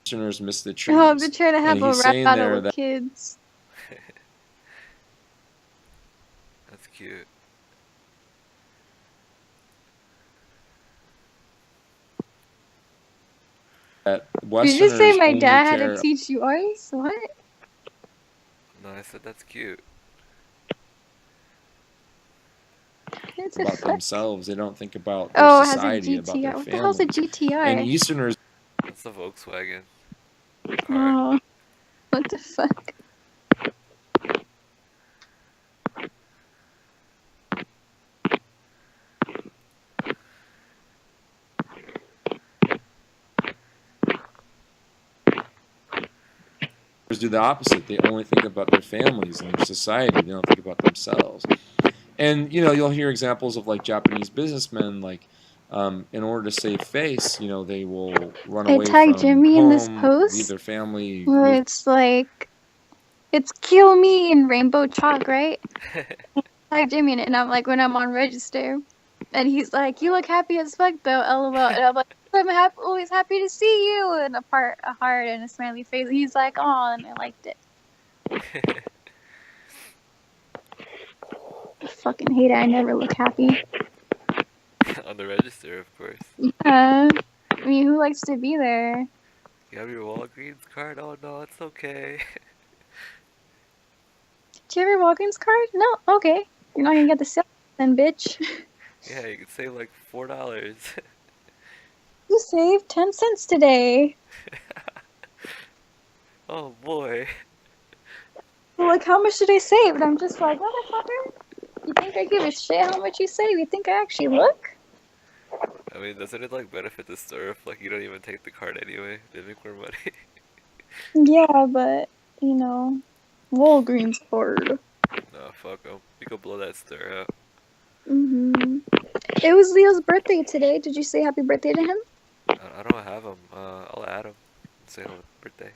Westerners miss the Oh, trees. they're trying to And have a he's rap saying battle there with that kids. That's cute. Did you say Westerners my only dad had to care teach you ice? What? No, I said that's cute. What the about fuck? themselves. They don't think about their Oh, it has a society, about their GTR. What the hell's a family. And GTR? Easterners That's a Volkswagen car. Oh, what the fuck? do the opposite. They only think about their families and their society. They don't think about themselves. And you'll hear examples of like Japanese businessmen, like in order to save face, they will run I away tagged from Jimmy in this home, leave post their family, where move. it's like, it's kill me in rainbow chalk, right? I tagged Jimmy in it, and I'm like, when I'm on register, and he's like, "You look happy as fuck though, lol." And I'm like, "I'm always happy to see you," and a heart, and a smiley face. He's like, "Oh," and I liked it. I fucking hate it. I never look happy. On the register, of course. I mean, who likes to be there? You have your Walgreens card? Oh no, it's okay. Do you have your Walgreens card? No? Okay. You're not gonna get the sale then, bitch. Yeah, you could save like $4. You saved 10 cents today. Oh boy. Well, like, how much did I save? And I'm just like, motherfucker. You think I give a shit how much you save? You think I actually look? I mean, doesn't it like benefit the store if like you don't even take the card anyway? They make more money. Yeah, but, you know, Walgreens card. No, fuck them. You could blow that store out. It was Leo's birthday today. Did you say happy birthday to him? I don't have them. I'll add them. Say happy birthday.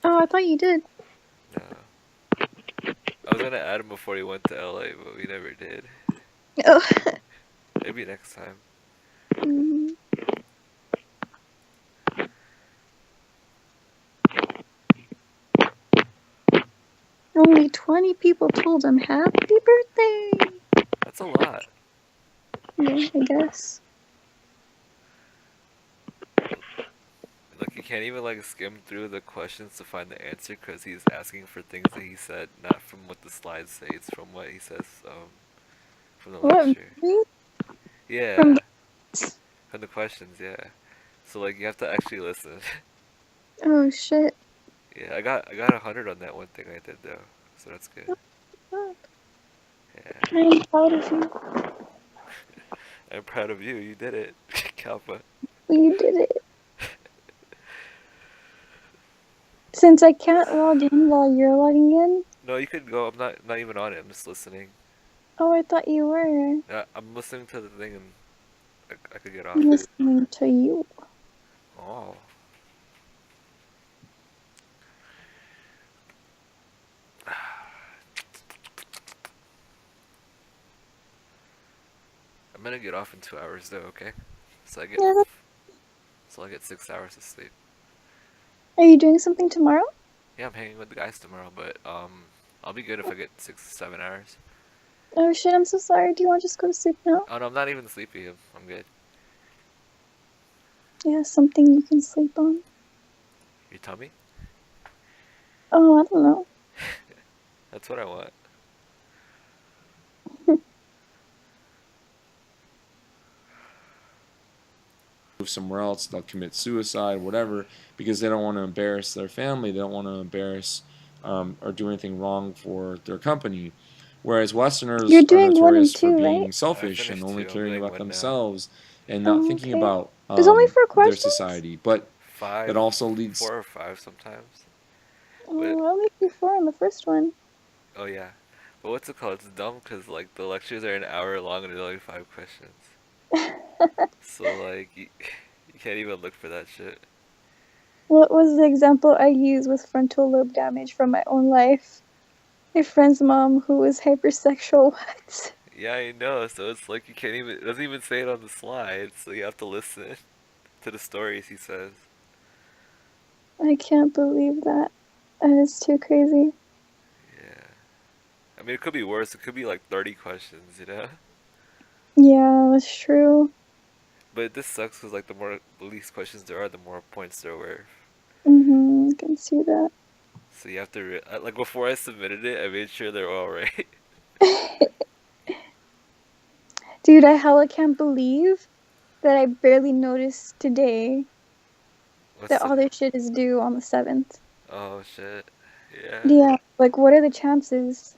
Oh, I thought you did. No. I was gonna add him before he went to LA, but we never did. Oh. Maybe next time. Only 20 people told him happy birthday. That's a lot. Yeah, I guess. Like you can't even like skim through the questions to find the answer because he's asking for things that he said, not from what the slides say. It's from what he says from the What? lecture. Really? From Yeah, from the questions. Yeah. So like you have to actually listen. Oh shit. Yeah, I got 100 on that one thing I did though, so that's good. Oh, Yeah, I'm proud of you. I'm proud of you. You did it, Kalpa. You did it. Since I can't log in while you're logging in. No, you could go. I'm not even on it. I'm just listening. Oh, I thought you were. I'm listening to the thing and I could get off. I'm listening to you. Oh. I'm gonna get off in 2 hours though. Okay. So I get Yeah, so I get 6 hours of sleep. are you doing something tomorrow? Yeah, I'm hanging with the guys tomorrow, but I'll be good if I get 6 7 hours. Oh shit, I'm so sorry. Do you want to just go to sleep now? Oh no, I'm not even sleepy. I'm good. Yeah, something you can sleep on. Your tummy? Oh, I don't know. That's what I want. Move somewhere else, they'll commit suicide, whatever, because they don't want to embarrass their family. They don't want to embarrass or do anything wrong for their company. Whereas You're Westerners are doing 1 and notorious for 2, right? being I selfish and finished only 2. I'm caring doing about 1 now. themselves and not Oh, thinking okay. about There's only 4 their questions? society. But that 5, also leads 4 or 5 sometimes. But Oh, I only did 4 on the first one. oh yeah. But what's it called? It's dumb because like the lectures are an hour long and there's only 5 questions. So like you can't even look for that shit. What was the example I used with frontal lobe damage from my own life? My friend's mom who was hypersexual. What? Yeah, I know. So it's like you can't even. It doesn't even say it on the slide. So you have to listen to the stories he says. I can't believe that. That is too crazy. Yeah. I mean, it could be worse. It could be like 30 questions, you know? Yeah, that's true. But this sucks because, like, the least questions there are, the more points they're worth. I can see that. So you have to, like, before I submitted it, I made sure they're all right. Dude, I hella can't believe that I barely noticed today What's that the. all this shit is due on the 7th. Oh, shit. Yeah. Yeah, like what are the chances?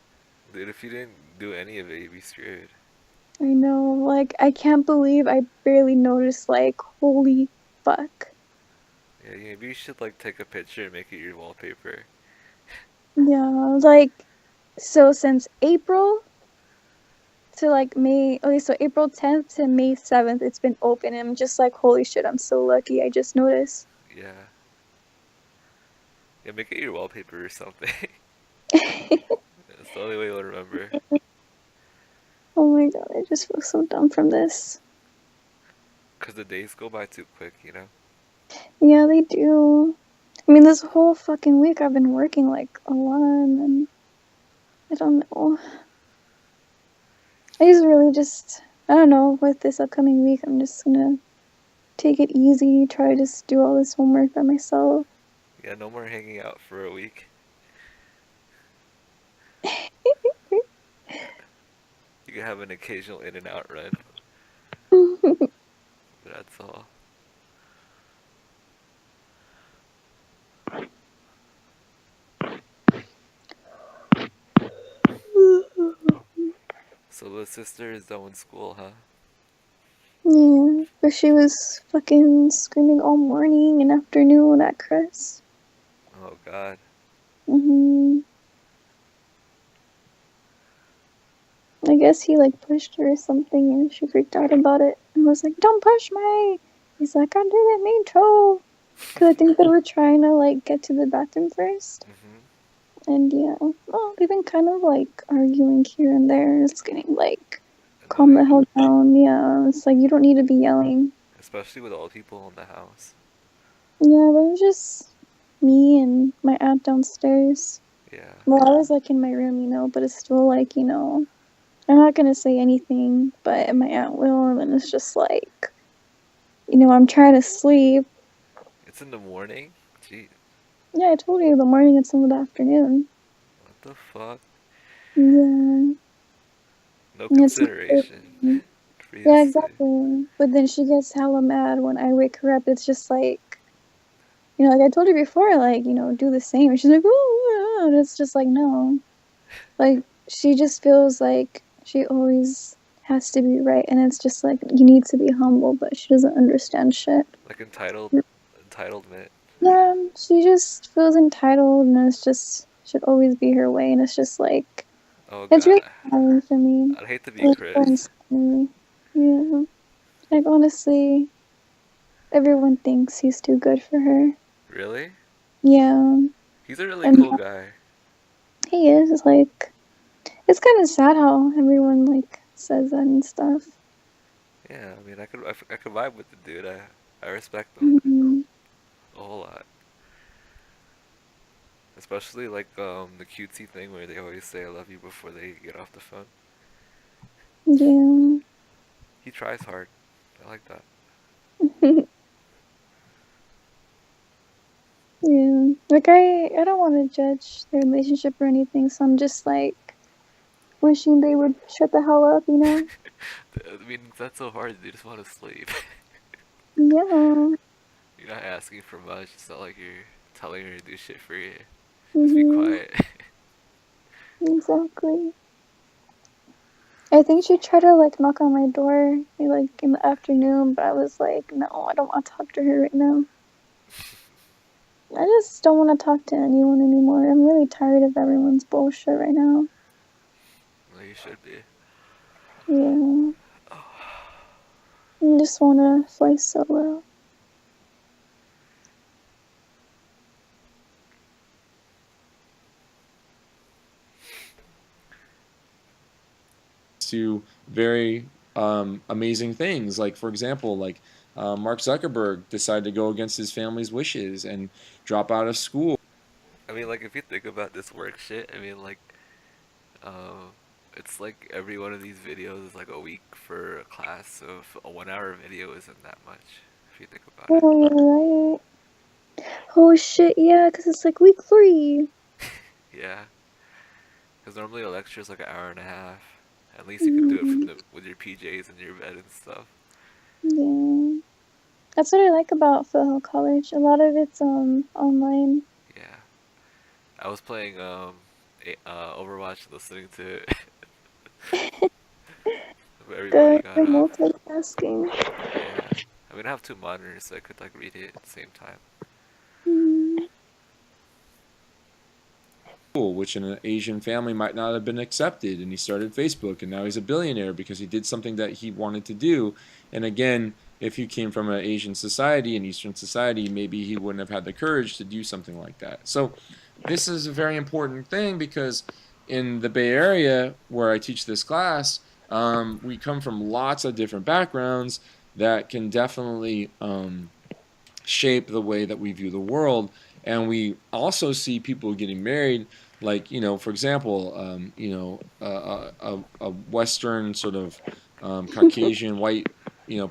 Dude, if you didn't do any of it, you'd be screwed. I know, like I can't believe I barely noticed, like holy fuck. Yeah, maybe you should, like, take a picture and make it your wallpaper. Yeah, like so since April to like May, okay, so April 10th to May 7th, it's been open. And I'm just like, holy shit, I'm so lucky. I just noticed. Yeah. Yeah, make it your wallpaper or something. That's the only way you'll remember. Oh my god, I just feel so dumb from this. Because the days go by too quick, you know? Yeah, they do. I mean, this whole fucking week I've been working like a lot, and I don't know. I don't know, with this upcoming week, I'm just gonna take it easy, try to just do all this homework by myself. Yeah, no more hanging out for a week. You can have an occasional in and out run. But that's all. So the sister is done with school, huh? Yeah, but she was fucking screaming all morning and afternoon at Chris. Oh, God. hmm I guess he like pushed her or something and she freaked out about it and was like, "Don't push me!" He's like, "I didn't mean to." Because I think they were trying to like get to the bathroom first. Hmm. And yeah, well, they've been kind of like arguing here and there. It's getting like, calm the Annoying. hell down. Yeah, it's like you don't need to be yelling. Especially with all the people in the house. Yeah, but it was just me and my aunt downstairs. Yeah. Well, I was like in my room, but it's still like, I'm not gonna say anything, but my aunt will, and then it's just like, I'm trying to sleep. It's in the morning? Gee, Yeah, I told you the morning and some of the afternoon. what the fuck? Yeah, No and it's consideration for you to yeah, sleep. exactly. But then she gets hella mad when I wake her up. It's just like, like I told her before, like, do the same. And she's like, oh, and it's just like, no. Like, she just feels like she always has to be right. And it's just like, you need to be humble, but she doesn't understand shit. Like entitlement. Yeah, she just feels entitled, and it's just, should always be her way. And it's just like, Oh, it's God. really tiring for me. I'd hate to be Like, Chris. yeah. Like, honestly, everyone thinks he's too good for her. Really? Yeah, He's a really and cool guy. he is. It's like, it's kind of sad how everyone, like, says that and stuff. Yeah, I mean, I could vibe with the dude. I respect him Mhm. a whole lot. Especially like the cutesy thing where they always say I love you before they get off the phone. Yeah. He tries hard. I like that. Yeah. Like, I don't want to judge their relationship or anything, so I'm just, like, wishing they would shut the hell up, I mean, that's so hard. They just want to sleep. Yeah. You're not asking for much. It's not like you're telling her to do shit for you. Just be Mhm. quiet. Exactly. I think she tried to, like, knock on my door, like, in the afternoon, but I was like, no, I don't want to talk to her right now. I just don't want to talk to anyone anymore. I'm really tired of everyone's bullshit right now. Well, you should be. Yeah. I just want to fly solo. To very amazing things. Like, for example, like Mark Zuckerberg decided to go against his family's wishes and drop out of school. I mean, like if you think about this work shit, I mean, like, uh, it's like every one of these videos is like a week for a class, so if a 1 hour video isn't that much, if you think about it. Oh, you're right. Oh shit, yeah, because it's like week 3. Yeah, because normally a lecture is like an hour and a half. At least you can do it from Mhm. the with your PJs in your bed and stuff. Yeah. That's what I like about Foothill College. A lot of it's online. Yeah, I was playing Overwatch, listening to it. But everybody Good got for off. multitasking. Yeah, I mean I have two monitors, so I could like read it at the same time. Mm. Which in an Asian family might not have been accepted. And he started Facebook, and now he's a billionaire because he did something that he wanted to do. And again, if you came from an Asian society, an Eastern society, maybe he wouldn't have had the courage to do something like that. So this is a very important thing because in the Bay Area, where I teach this class, we come from lots of different backgrounds that can definitely shape the way that we view the world. And we also see people getting married, like, for example, a Western sort of Caucasian white,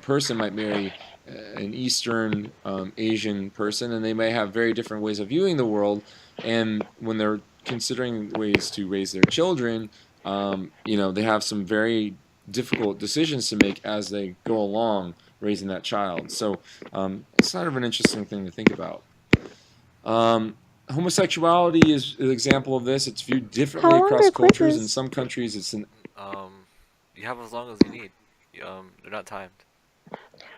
person might marry an Eastern Asian person, and they may have very different ways of viewing the world. And when they're considering ways to raise their children, they have some very difficult decisions to make as they go along raising that child. So it's kind of an interesting thing to think about. Um, Homosexuality is an example of this. It's viewed differently How long across are cultures. In quizzes? some countries, it's an You have as long as you need. They're not timed.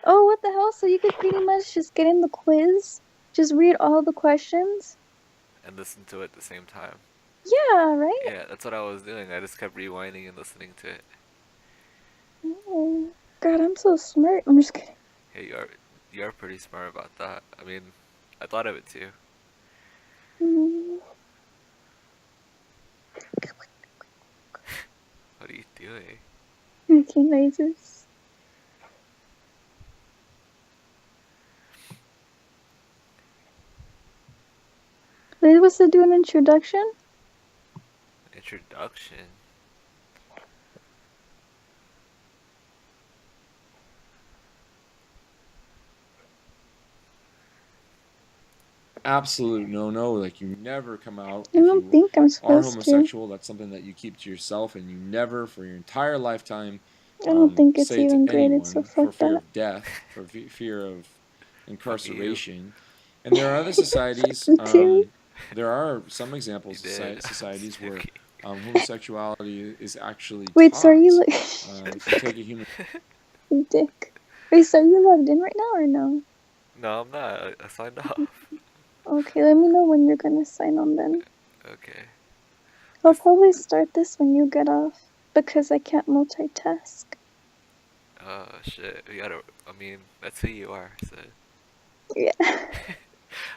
Oh, what the hell? So you could pretty much just get in the quiz, just read all the questions? And listen to it at the same time. Yeah, right? Yeah, that's what I was doing. I just kept rewinding and listening to it. Oh, God, I'm so smart. I'm just kidding. Hey, you are pretty smart about that. I mean, I thought of it too. Mm, What are you doing? making noises. Are you supposed to do an introduction? Introduction. absolute no-no. Like, you never come out I if don't you think I'm are supposed to. homosexual. That's something that you keep to yourself, and you never, for your entire lifetime, I don't think it's say it to even graded, so anyone for fuck fear that. of death, for fear of Fuck you. incarceration. And there are other societies. Me too. There are some You examples of did. societies where Okay. homosexuality is actually Wait, so are you taught. like If you take a human you dick? Wait, so are you logged in right now or no? No, I'm not. I signed off. Okay, let me know when you're gonna sign on then. Okay. I'll probably start this when you get off because I can't multitask. Shit. We gotta. I mean, that's who you are. So. Yeah.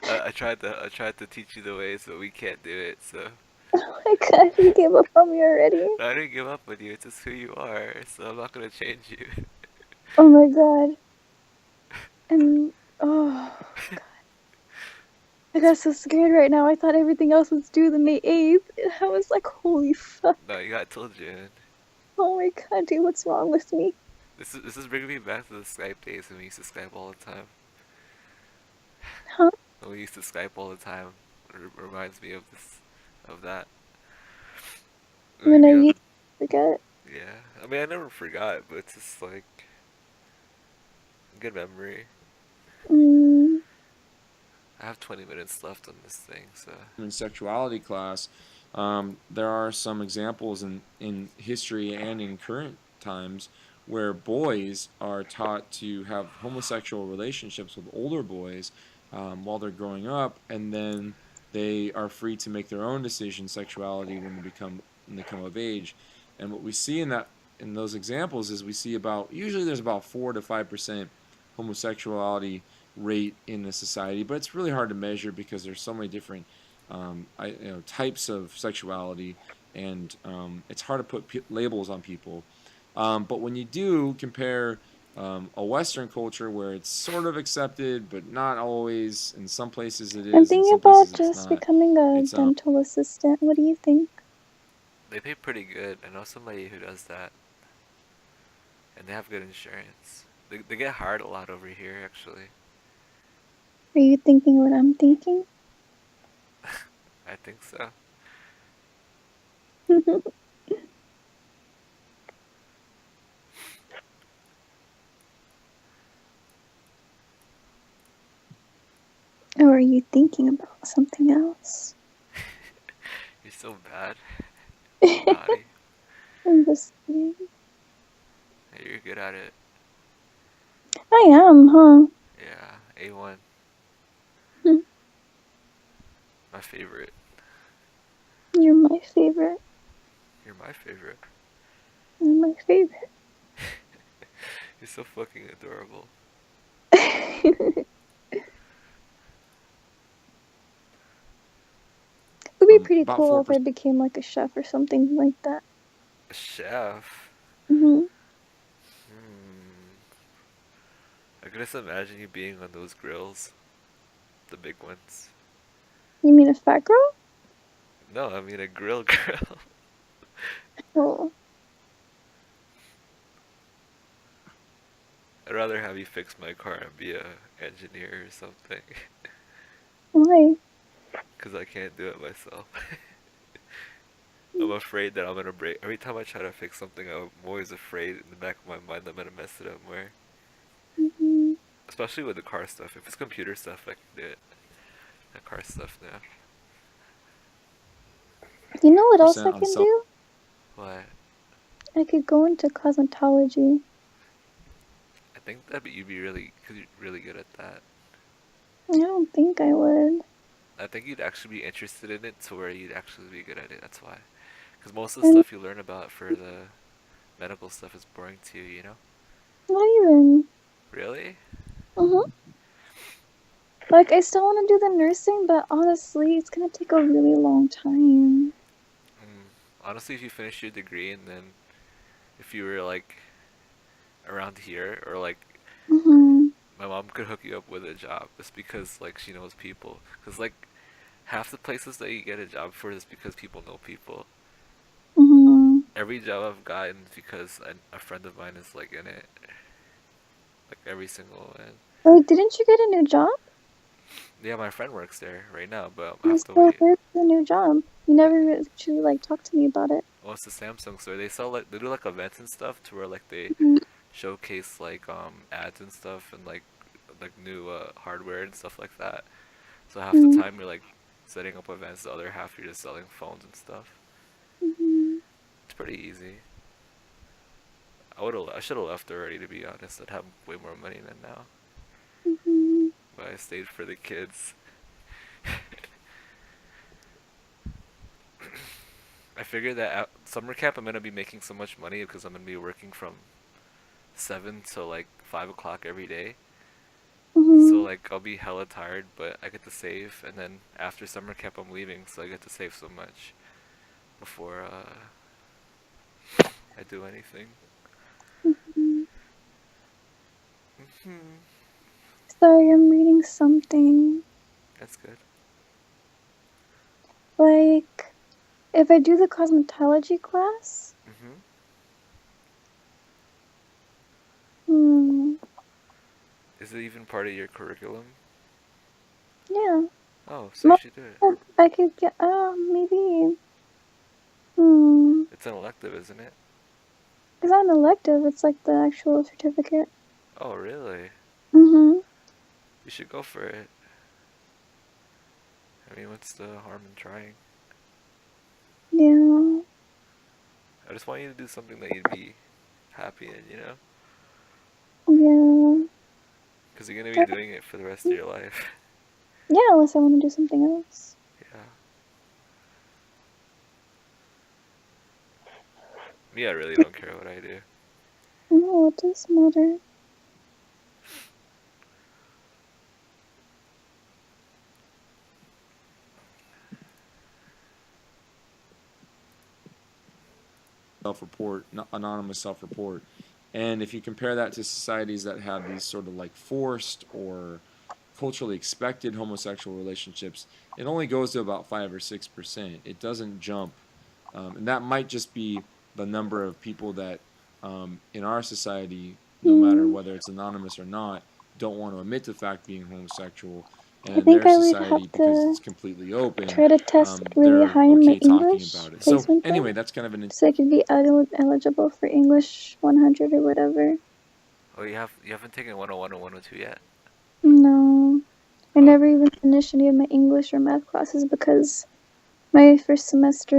I tried to teach you the ways, but we can't do it. So. Oh my God, you gave up on me already. I didn't give up on you. It's just who you are. So I'm not gonna change you. Oh my God. And oh God, I got so scared right now. I thought everything else was due the May 8th. I was like, holy fuck. No, you got till June. Oh my God, dude, what's wrong with me? This is bringing me back to the Skype days when we used to Skype all the time. Huh? When we used to Skype all the time. Reminds me of that. When I Yeah, used to forget. yeah. I mean, I never forgot, but it's just like good memory. Mm, I have 20 minutes left on this thing, so sexuality class, there are some examples in history and in current times where boys are taught to have homosexual relationships with older boys while they're growing up, and then they are free to make their own decision sexuality when they come of age. And what we see in those examples is we see usually there's about 4 to 5% homosexuality rate in the society, but it's really hard to measure because there's so many different types of sexuality, and it's hard to put labels on people. But when you do compare a Western culture where it's sort of accepted, but not always. In some places it I'm is, in thinking some about places it's just not. becoming a It's dental assistant. What do you think? They pay pretty good. I know somebody who does that, and they have good insurance. They get hired a lot over here, actually. Are you thinking what I'm thinking? I think so. Or are you thinking about something else? You're so bad. Naughty. I'm just kidding. Hey, you're good at it. I am, huh? Yeah, A1. My favorite. You're my favorite. You're my favorite. You're my favorite. You're so fucking adorable. It would be pretty about cool if I 4%. became like a chef or something like that. A chef? Hmm. Hmm. I can just imagine you being on those grills. The big ones. You mean a fat girl? No, I mean a grill. Oh, I'd rather have you fix my car and be a engineer or something. why? Because I can't do it myself. I'm afraid that I'm gonna break. Every time I try to fix something, I'm always afraid in the back of my mind I'm gonna mess it up more. Hmm. Especially with the car stuff. If it's computer stuff, I can do it. The car stuff now. You know what else I Percent on can self. do? What? I could go into cosmetology. I think that you'd be really, cause you're really good at that. I don't think I would. I think you'd actually be interested in it to where you'd actually be good at it. That's why. Because most of the And stuff you learn about for the medical stuff is boring to you, you know? not even. Really? Hmm. Like, I still want to do the nursing, but honestly, it's gonna take a really long time. Mm. Honestly, if you finish your degree and then if you were like around here or like Hmm. my mom could hook you up with a job just because like she knows people. Because like half the places that you get a job for is because people know people. Hmm. Every job I've gotten is because a friend of mine is like in it. Like every single one. Like, didn't you get a new job? Yeah, my friend works there right now, but I have to So wait. where's the new job? You never actually like talk to me about it. Well, it's the Samsung store. They sell like they do like events and stuff to where like they Mhm. showcase like ads and stuff and like new hardware and stuff like that. So half the time you're like setting up events, the other half you're just selling phones and stuff. Mhm. It's pretty easy. I should have left already to be honest. I'd have way more money than now. Mhm. But I stayed for the kids. I figured that at summer camp I'm gonna be making so much money because I'm gonna be working from 7 to like 5 o'clock every day. So Mhm. like I'll be hella tired, but I get to save, and then after summer camp I'm leaving, so I get to save so much before I do anything. Mhm. Hmm. Sorry, I'm reading something. That's good. Like, if I do the cosmetology class, Hmm. hmm, Is it even part of your curriculum? yeah, Oh, so you Mo- should do it. I could get, maybe, hmm, It's an elective, isn't it? it's not an elective, it's like the actual certificate. Oh, really? Mhm. You should go for it. I mean, what's the harm in trying? Yeah. I just want you to do something that you'd be happy in, you know? Yeah. Because you're gonna be doing it for the rest of your life. Yeah, unless I want to do something else. Yeah. Me, I really don't care what I do. No, it does matter. self-report, anonymous self-report. And if you compare that to societies that have these sort of like forced or culturally expected homosexual relationships, it only goes to about 5 or 6%. It doesn't jump, and that might just be the number of people that in our society, no matter Mm, whether it's anonymous or not, don't want to admit the fact being homosexual. And I in think their I would society, have because to it's completely open, try to test really they're high in my okay talking English about it. So placement anyway, thing, that's kind of an so I could be eligible for English 100 or whatever. Oh, you haven't taken 101 or 102 yet? No, I Oh, never even finished any of my English or math classes because my first semester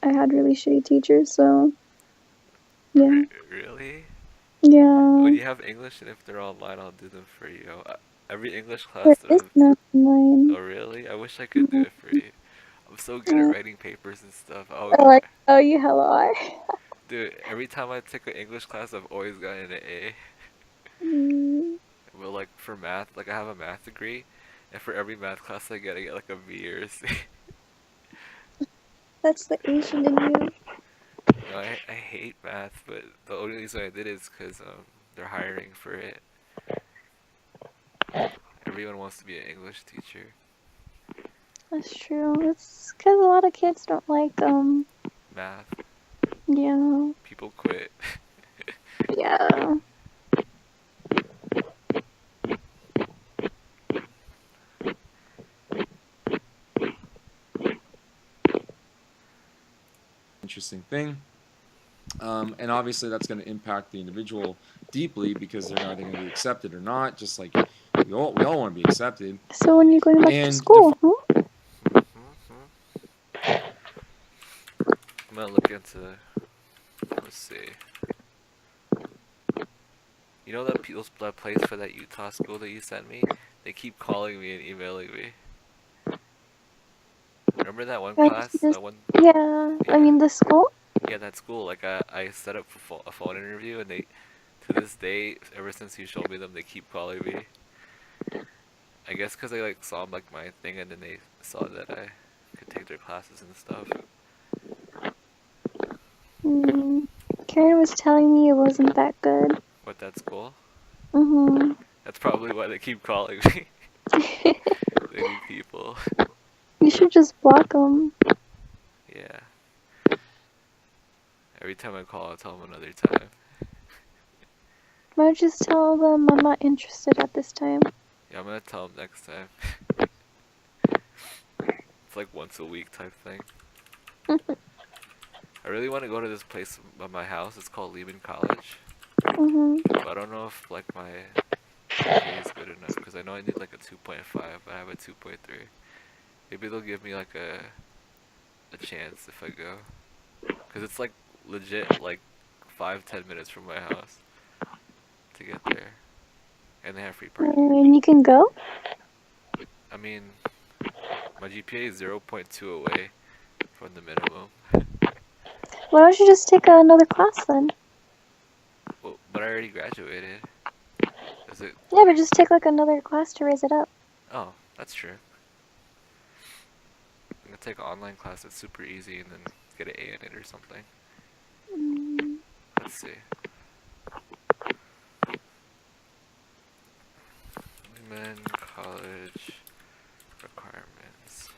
I had really shitty teachers. So yeah, really? When yeah. you have English and if they're online, I'll do them for you. Every English There class is of. none online. Oh, really? I wish I could do it for you. I'm so good at Uh, writing papers and stuff. I like how you hella are. Dude, every time I take an English class, I've always gotten an A. Mm, Well, like for math, like I have a math degree, and for every math class I get like a B or a C. that's the Asian in you. No, I hate math, but the only reason I did is because they're hiring for it. Everyone wants to be an English teacher. That's true. It's because a lot of kids don't like Math, yeah, people quit. yeah. interesting thing. And obviously, that's going to impact the individual deeply because they're either going to be accepted or not. Just like we all want to be accepted. So when you're going back to And school, huh? I'm gonna look into. Let's see. You know that place for that Utah school that you sent me? They keep calling me and emailing me. Remember that one I class? just That one. yeah. I Yeah. mean the school. Yeah, that school. Like I set up for a phone interview, and they, to this day, ever since you showed me them, they keep calling me. I guess because they like saw like my thing, and then they saw that I could take their classes and stuff. Mm, Karen was telling me it wasn't that good. But that school, Mhm. that's probably why they keep calling me. They need people. You should just block them. Yeah. Every time I call, I'll tell them another time. Why don't you just tell them I'm not interested at this time? Yeah, I'm gonna tell them next time. It's like once a week type thing. I really want to go to this place by my house. It's called Lehman College. Mhm. But I don't know if like my GPA is good enough because I know I need like a 2.5, but I have a 2.3. Maybe they'll give me like a chance if I go. Because it's like legit like 5-10 minutes from my house to get there. And they have free parking. And you can go. I mean, my GPA is 0.2 away from the minimum. Why don't you just take another class then? Well, but I already graduated. Is it? Yeah, but just take like another class to raise it up. Oh, that's true. I'm gonna take an online class that's super easy and then get an A in it or something. Mm. Let's see. Lehman College requirements.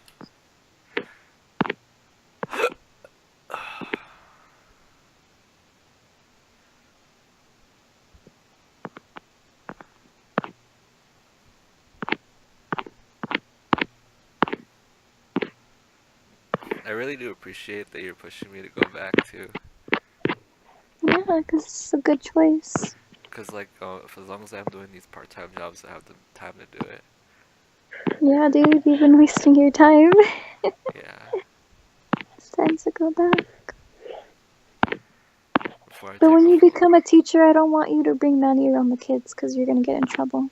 I really do appreciate that you're pushing me to go back too. Yeah, because it's a good choice. Because, like, if, as long as I'm doing these part-time jobs, I have the time to do it. Yeah, dude, you've been wasting your time. Yeah. It's time to go back. Before I But take when a you full... become a teacher, I don't want you to bring Manny around the kids because you're gonna get in trouble.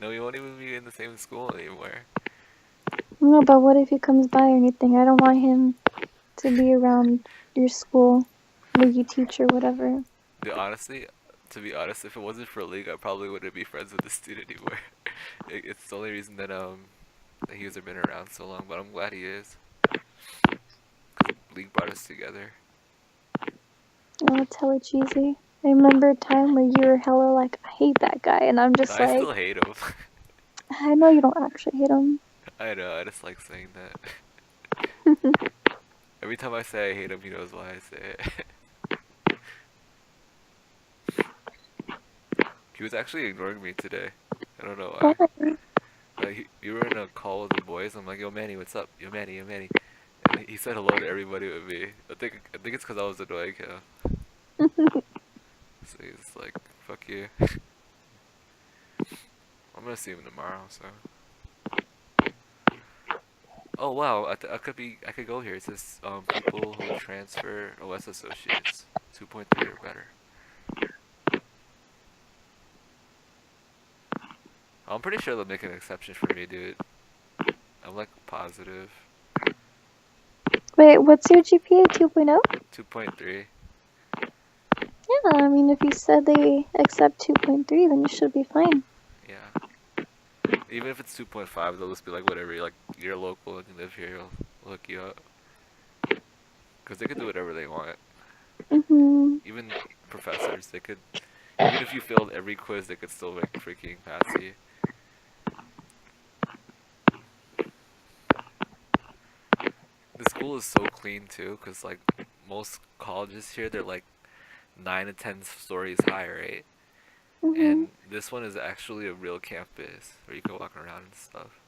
No, we won't even be in the same school anymore. No, but what if he comes by or anything? I don't want him to be around your school where you teach or whatever. Dude, honestly, to be honest, if it wasn't for League, I probably wouldn't be friends with this dude anymore. It's the only reason that he hasn't been around so long, but I'm glad he is. 'Cause League brought us together. Oh, it's hella cheesy. I remember a time where you were hella like, I hate that guy, and I'm just I like, still hate him. I know you don't actually hate him. I know, I just like saying that. Every time I say I hate him, he knows why I say it. He was actually ignoring me today. I don't know why. Why? Like, you were in a call with the boys. I'm like, yo, Manny, what's up? Yo, Manny, yo, Manny. And he said hello to everybody with me. I think it's because I was annoying him. So he's like, fuck you. I'm gonna see him tomorrow. So. Oh wow, I could go here. It says people who transfer OS associates 2.3 or better. I'm pretty sure they'll make an exception for me, dude. I'm like positive. Wait, what's your GPA? 2.0? 2.3. Yeah, I mean, if you said they accept 2.3, then you should be fine. Yeah. Even if it's 2.5, they'll just be like, whatever. You're local and you live here. We'll hook you up. Because they could do whatever they want. Mm-hmm. Even professors, they could. Even if you failed every quiz, they could still like freaking pass you. The school is so clean too, because like most colleges here, they're like 9 to 10 stories high, right? Mm-hmm. And this one is actually a real campus where you can walk around and stuff.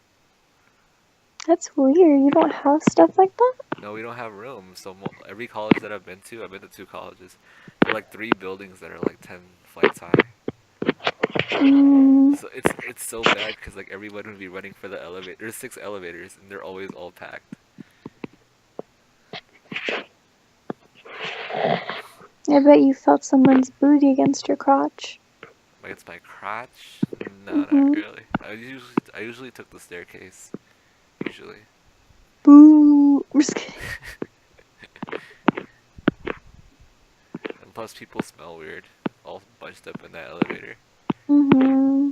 That's weird. You don't have stuff like that? No, we don't have room. So every college that I've been to 2 colleges. There are like 3 buildings that are like 10 flights high. Mm, So it's so bad because like everyone would be running for the elevator. There's 6 elevators and they're always all packed. I bet you felt someone's booty against your crotch. Like it's my crotch? No, Mhm. not really. I usually took the staircase. Usually. Boo. I'm just kidding. And plus people smell weird. All bunched up in that elevator. Mm-hmm.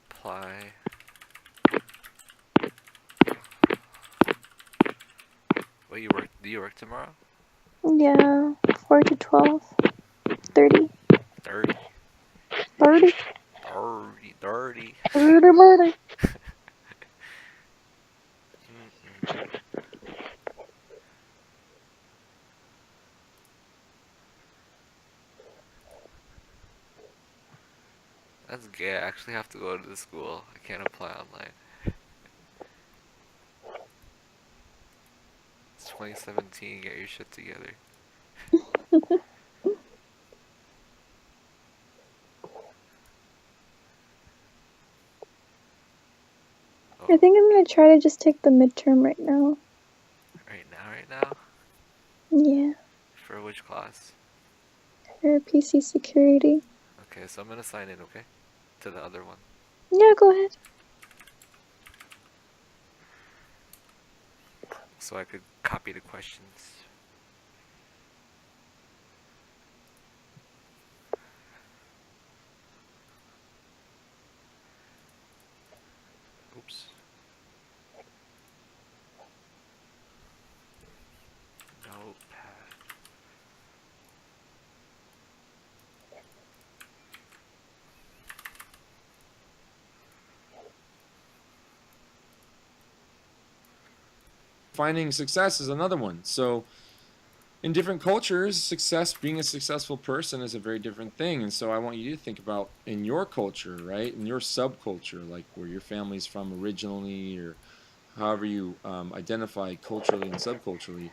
Apply. Wait, do you work tomorrow? Yeah. 4 to 12. 30. 30. 30. 30. 30. 30. That's gay. I actually have to go to the school. I can't apply online. It's 2017. Get your shit together. I think I'm gonna try to just take the midterm right now. Right now? Yeah. For which class? For PC security. Okay, so I'm gonna sign in, okay? To the other one. Yeah, go ahead. So I could copy the questions. Oops. Notepad. Finding success is another one. So in different cultures, being a successful person is a very different thing. And so I want you to think about in your culture, right? In your subculture, like where your family's from originally, or however you identify culturally and subculturally,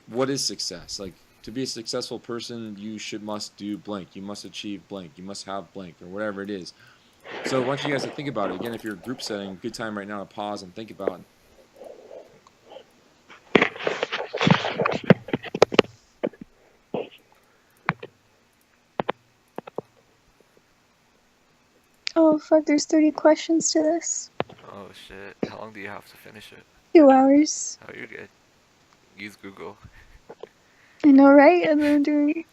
what is success? Like to be a successful person, you must do blank, you must achieve blank, you must have blank, or whatever it is. So I want you guys to think about it. Again, if you're group setting, good time right now to pause and think about it. Oh, fuck, there's 30 questions to this. Oh shit. How long do you have to finish it? 2 hours. Oh, you're good. Use Google. I know, right? And then I'm doing.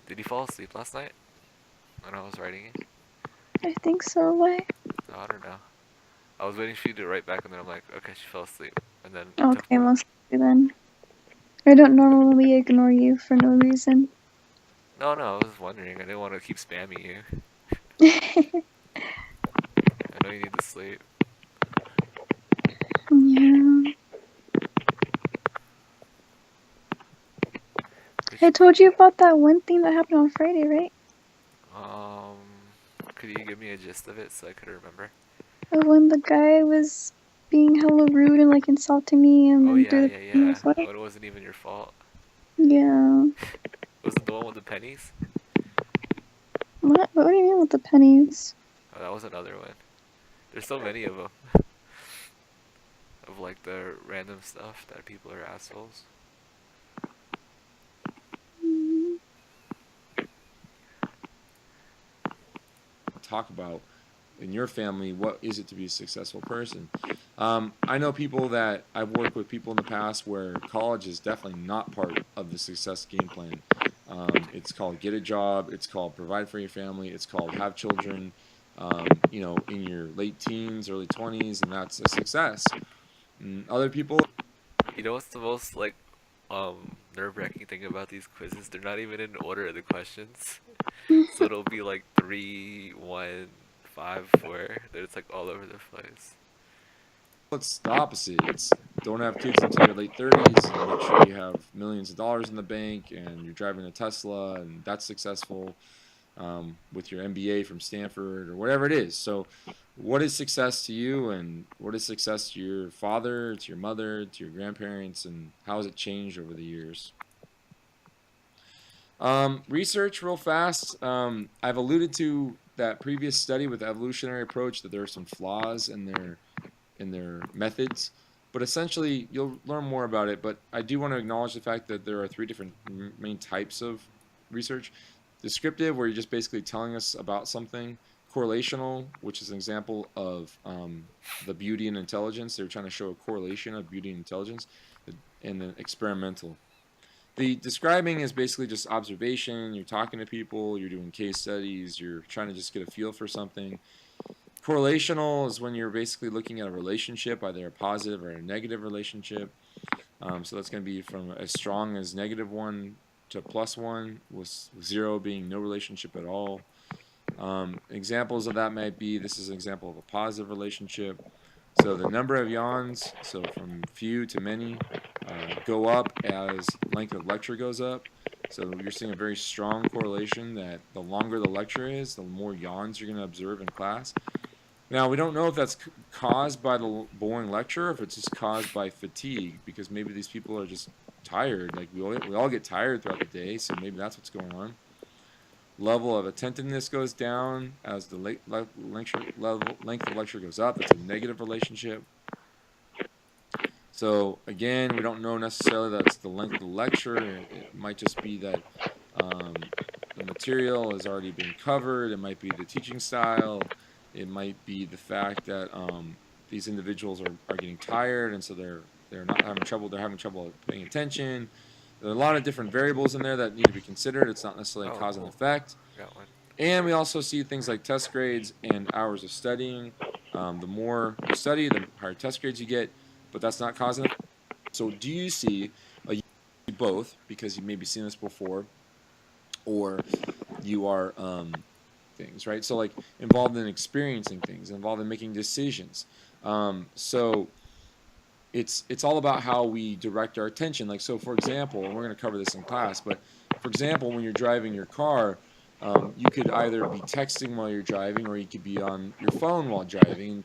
Did you fall asleep last night? When I was writing it? I think so. Why? I don't know. I was waiting for you to write back, and then I'm like, okay, she fell asleep, and then it took Okay, mostly then. I don't normally ignore you for no reason. No, no, I was just wondering. I didn't want to keep spamming you. I know you need to sleep. Yeah. We I should, told you about that one thing that happened on Friday, right? um, could you give me a gist of it so I could remember? When the guy was being hella rude and like insulting me and Oh then yeah, threw the yeah, in my yeah. foot. But it wasn't even your fault. Yeah. Was it the one with the pennies? What do you mean with the pennies? Oh, that was another one. There's so many of them. Of like the random stuff that people are assholes. Mm, Talk about in your family, what is it to be a successful person? I know people that I've worked with people in the past where college is definitely not part of the success game plan. It's called get a job. It's called provide for your family. It's called have children. In your late teens, early 20s, and that's a success. And other people, You know what's the most like nerve-wracking thing about these quizzes? They're not even in order of the questions. So it'll be like 3, 1, 5, 4. It's like all over the place. it's the opposite. It's don't have kids until your late 30s and make sure you have millions of dollars in the bank and you're driving a Tesla and that's successful. With your MBA from Stanford or whatever it is. So, what is success to you, and what is success to your father, to your mother, to your grandparents, and how has it changed over the years? Research, real fast. I've alluded to that previous study with the evolutionary approach that there are some flaws in their methods, but essentially you'll learn more about it. But I do want to acknowledge the fact that there are three different main types of research: descriptive, where you're just basically telling us about something; correlational, which is an example of the beauty and intelligence. They're trying to show a correlation of beauty and intelligence; and then experimental. The describing is basically just observation. You're talking to people, you're doing case studies, you're trying to just get a feel for something. Correlational is when you're basically looking at a relationship, either a positive or a negative relationship. So that's going to be from as strong as -1 to +1, with 0 being no relationship at all. Examples of that might be, this is an example of a positive relationship. So the number of yawns, so from few to many, go up as length of lecture goes up. So you're seeing a very strong correlation that the longer the lecture is, the more yawns you're going to observe in class. Now, we don't know if that's caused by the boring lecture or if it's just caused by fatigue, because maybe these people are just tired. Like we all get tired throughout the day, so maybe that's what's going on. Level of attentiveness goes down as the length of lecture goes up. That's a negative relationship. So again, we don't know necessarily that it's the length of the lecture. It might just be that the material has already been covered. It might be the teaching style. It might be the fact that these individuals are getting tired, and so they're not having trouble. They're having trouble paying attention. There are a lot of different variables in there that need to be considered. It's not necessarily a Oh, cause and cool. effect. Got one. And we also see things like test grades and hours of studying. The more you study, the higher test grades you get, but that's not cause and effect. So do you see both, because you've maybe seen this before, or you are things, right? So like involved in experiencing things, involved in making decisions. So it's all about how we direct our attention. Like, so for example, and we're going to cover this in class, but for example, when you're driving your car, you could either be texting while you're driving, or you could be on your phone while driving.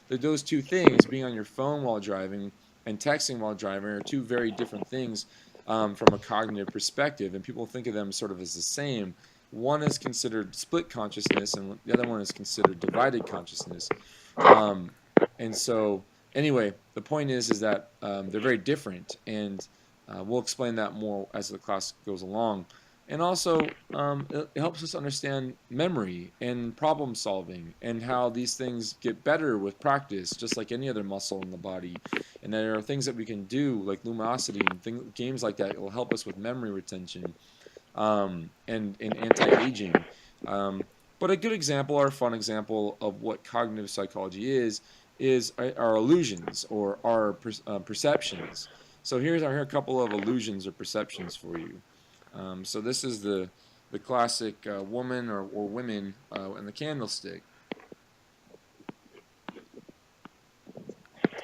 Those two things, being on your phone while driving and texting while driving, are two very different things from a cognitive perspective, and people think of them sort of as the same. One is considered split consciousness, and the other one is considered divided consciousness. And so, anyway, the point is that they're very different, and we'll explain that more as the class goes along. And also, it helps us understand memory and problem solving, and how these things get better with practice, just like any other muscle in the body. And there are things that we can do, like Lumosity and games like that, will help us with memory retention and anti-aging. But a good example or a fun example of what cognitive psychology is our illusions or our perceptions. So here are a couple of illusions or perceptions for you. So this is the classic woman or women and the candlestick.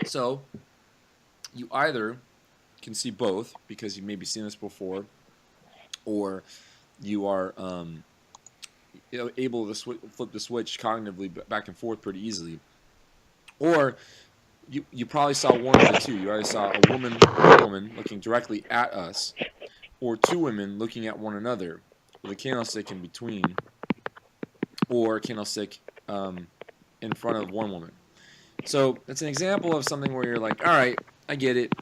So you either can see both because you've maybe seen this before, or you are able to flip the switch cognitively back and forth pretty easily, or you probably saw one of the two. You either saw a woman looking directly at us, or two women looking at one another with a candlestick in between, or a candlestick in front of one woman. So it's an example of something where you're like, all right, I get it.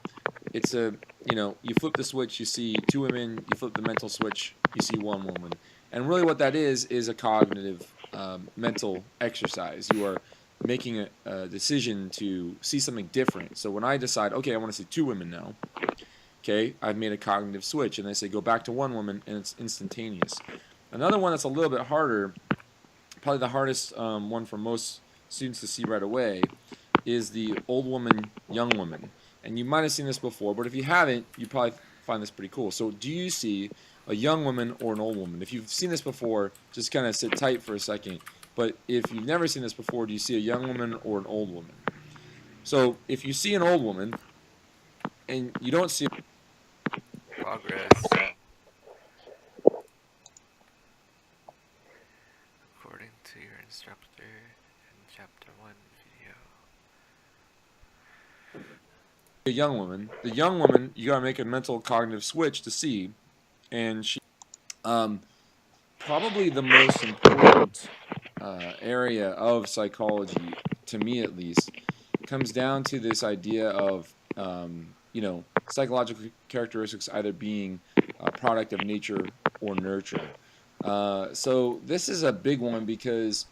It's a, you flip the switch, you see two women. You flip the mental switch, you see one woman. And really what that is a cognitive mental exercise. You are making a decision to see something different. So when I decide, okay, I want to see two women now, okay, I've made a cognitive switch. And I say go back to one woman, and it's instantaneous. Another one that's a little bit harder, probably the hardest one for most students to see right away, is the old woman, young woman. And you might have seen this before, but if you haven't, you probably find this pretty cool. So do you see a young woman or an old woman? If you've seen this before, just kind of sit tight for a second. But if you've never seen this before, do you see a young woman or an old woman? So if you see an old woman and you don't see Progress. According to your instructor in chapter 1 video. a young woman, the young woman, you gotta make a mental cognitive switch to see, and she, probably the most important area of psychology, to me at least, comes down to this idea of psychological characteristics either being a product of nature or nurture. So this is a big one because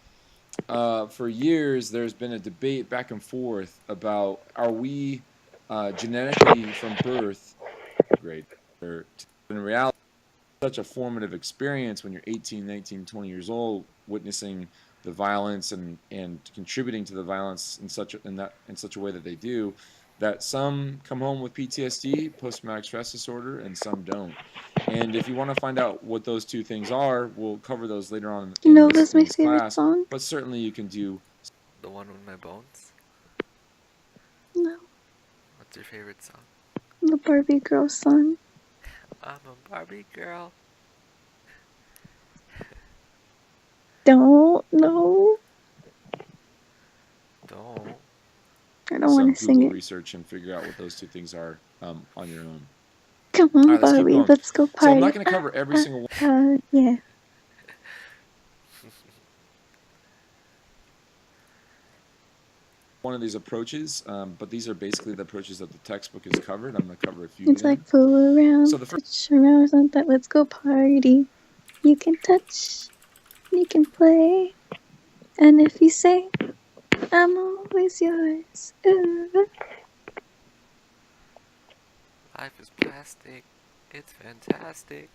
for years there's been a debate back and forth about, are we genetically from birth great, or in reality such a formative experience when you're 18, 19, 20 years old, witnessing the violence and contributing to the violence in such a way that they do, that some come home with PTSD, post-traumatic stress disorder, and some don't. And if you want to find out what those two things are, we'll cover those later on in Nova's my this favorite class. song. But certainly you can do. The one with my bones? No, What's your favorite song? the Barbie girl song. I'm a Barbie girl. Don't, no. Don't. I don't some want to sing Google it. research and figure out what those two things are on your own. Come on, All right, let's keep Barbie, going. let's go So I'm party. not going to cover every single one. Yeah. One of these approaches, but these are basically the approaches that the textbook has covered. I'm going to cover a few. It's of them. like fool around, So the touch around, something. Let's go party. You can touch, you can play, and if you say, I'm always yours. Ooh. Life is plastic. It's fantastic.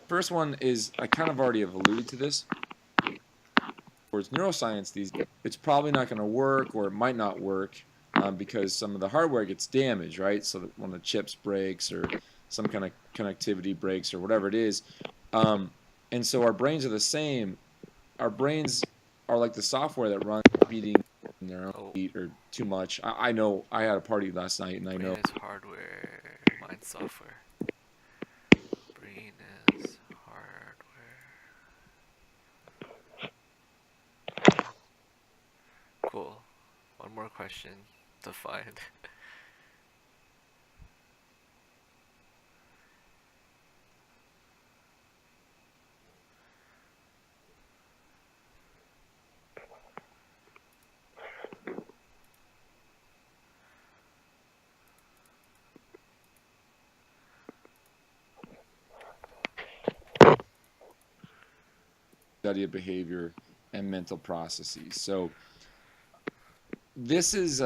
first one is, I kind of already have alluded to this. Towards neuroscience, it's probably not going to work, or it might not work because some of the hardware gets damaged, right? So that one of the chips breaks, or some kind of connectivity breaks, or whatever it is. And so our brains are the same. Our brains are like the software that runs beating their own beat or too much. I know I had a party last night, and I know. Brain is hardware, mind software. Brain is hardware. Cool. One more question to find. Study of behavior and mental processes. So this is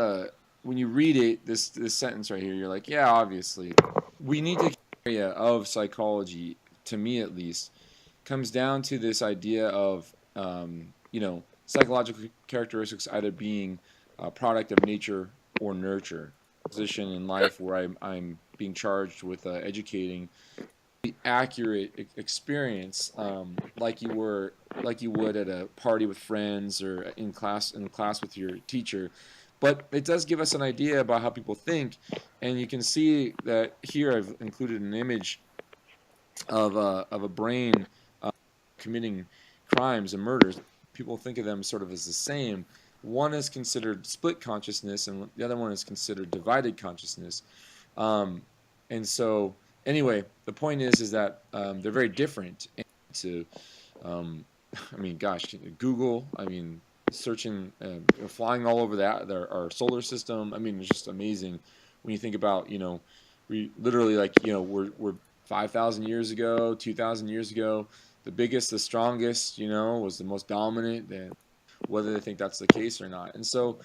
when you read it, this sentence right here, you're like, yeah, obviously, we need to area of psychology, to me at least, comes down to this idea of psychological characteristics either being a product of nature or nurture. Position in life where I'm being charged with educating the accurate experience, like you would at a party with friends or in class with your teacher. But it does give us an idea about how people think, and you can see that here I've included an image of a brain committing crimes and murders. People think of them sort of as the same. One is considered split consciousness, and the other one is considered divided consciousness. Um, and so, anyway, the point is that they're very different. And to, um, I mean, gosh, Google. I mean, searching, flying all over our solar system. I mean, it's just amazing when you think about, we literally we're 5,000 years ago, 2,000 years ago. The biggest, the strongest, was the most dominant. And whether they think that's the case or not. And so,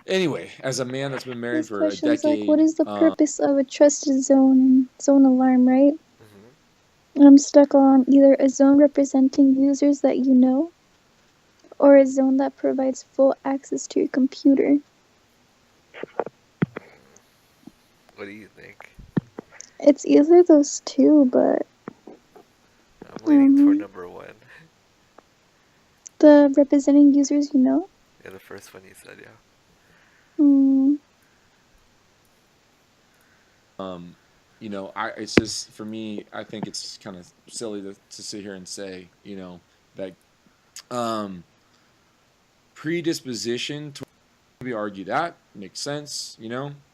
anyway, as a man that's been married This for a question's like, decade, what is the purpose of a trusted zone and zone alarm, right? Mm-hmm. I'm stuck on either a zone representing users that you know, or a zone that provides full access to your computer. What do you think? It's either those two, but I'm leaning toward number one. the representing users you know. Yeah, the first one you said, yeah. It's just for me. I think it's kind of silly to sit here and say, that predisposition to maybe argue that makes sense.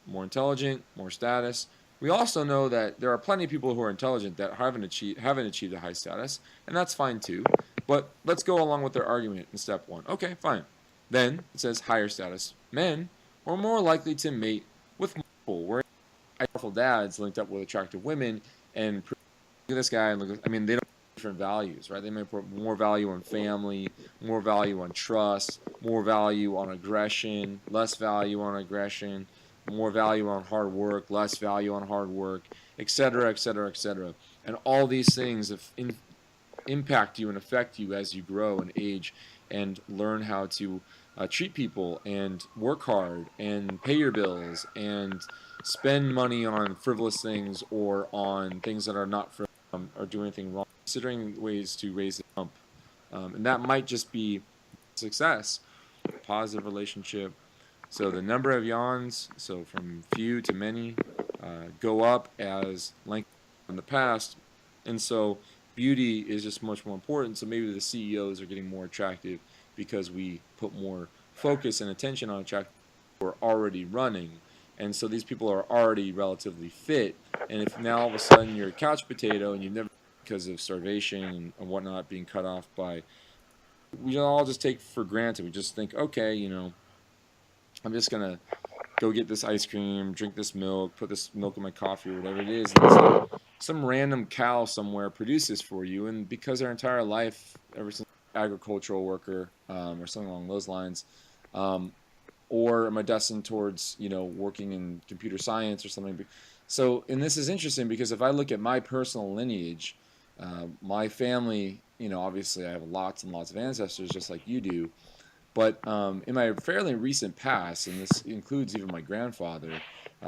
More intelligent, more status. We also know that there are plenty of people who are intelligent that haven't achieved a high status, and that's fine too. But let's go along with their argument in step one. Okay, fine. Then it says higher status men are more likely to mate with multiple. Where powerful dads linked up with attractive women, and look at this guy and look. I mean, they don't have different values, right? They may put more value on family, more value on trust, more value on aggression, less value on aggression, more value on hard work, less value on hard work, etc., etc., etc. And all these things impact you and affect you as you grow and age and learn how to treat people and work hard and pay your bills and spend money on frivolous things or on things that are not frivolous or do anything wrong, considering ways to raise the pump. And that might just be success, positive relationship. So the number of yawns, so from few to many, go up as length in the past. And so beauty is just much more important. So maybe the CEOs are getting more attractive because we put more focus and attention on attractive people who are already running. And so these people are already relatively fit. And if now all of a sudden you're a couch potato and you've never, because of starvation and whatnot, being cut off by, we all just take for granted. We just think, okay, I'm just going to go get this ice cream, drink this milk, put this milk in my coffee or whatever it is. And some random cow somewhere produces for you. And because their entire life, ever since agricultural worker or something along those lines, or am I destined towards, working in computer science or something? So, and this is interesting because if I look at my personal lineage, my family, obviously I have lots and lots of ancestors just like you do. But in my fairly recent past, and this includes even my grandfather,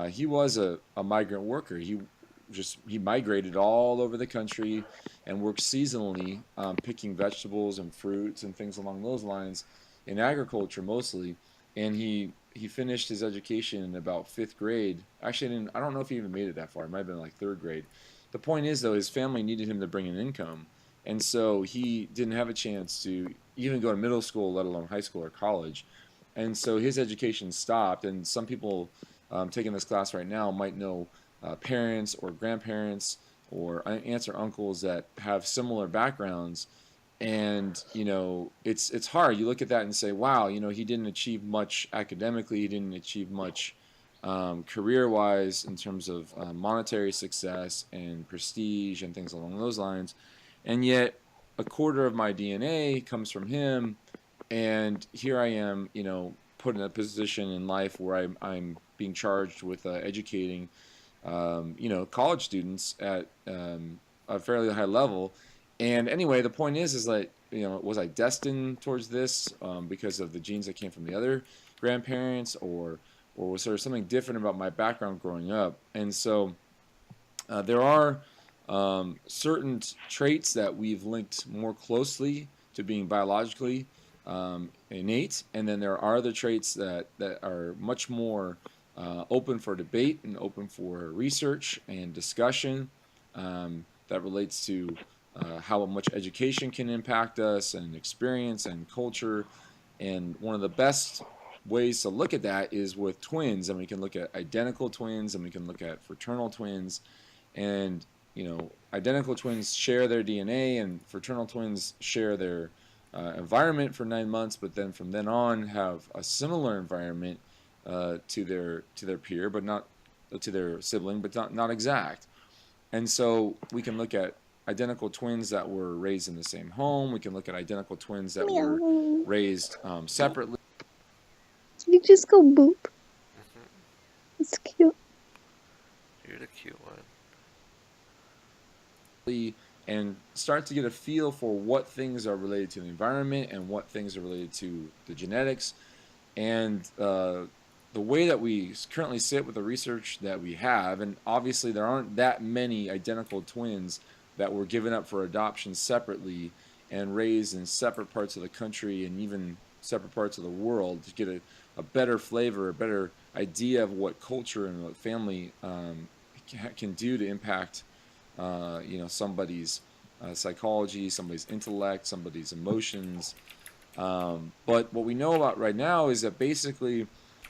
he was a migrant worker. He migrated all over the country and worked seasonally, picking vegetables and fruits and things along those lines in agriculture mostly. And he finished his education in about 5th grade. Actually, I don't know if he even made it that far. It might have been like 3rd grade. The point is, though, his family needed him to bring in income. And so he didn't have a chance to even go to middle school, let alone high school or college. And so his education stopped. And some people taking this class right now might know parents or grandparents or aunts or uncles that have similar backgrounds. And it's hard. You look at that and say, wow, he didn't achieve much academically. He didn't achieve much career-wise in terms of monetary success and prestige and things along those lines. And yet a quarter of my DNA comes from him, and here I am, put in a position in life where I'm being charged with educating, college students at a fairly high level. And anyway, the point is that, was I destined towards this because of the genes that came from the other grandparents, or was there something different about my background growing up? And so there are certain traits that we've linked more closely to being biologically innate, and then there are other traits that are much more open for debate and open for research and discussion, that relates to how much education can impact us, and experience and culture. And one of the best ways to look at that is with twins, and we can look at identical twins, and we can look at fraternal twins. And identical twins share their DNA, and fraternal twins share their environment for 9 months, but then from then on have a similar environment to their peer, but not to their sibling, but not exact. And so we can look at identical twins that were raised in the same home. We can look at identical twins that were Meow. raised separately. Did you just go boop? Mhm. It's cute. You're the cute one. And start to get a feel for what things are related to the environment and what things are related to the genetics. And the way that we currently sit with the research that we have, and obviously there aren't that many identical twins that were given up for adoption separately and raised in separate parts of the country and even separate parts of the world, to get a better flavor, a better idea of what culture and what family can do to impact somebody's psychology, somebody's intellect, somebody's emotions. But what we know about right now is that basically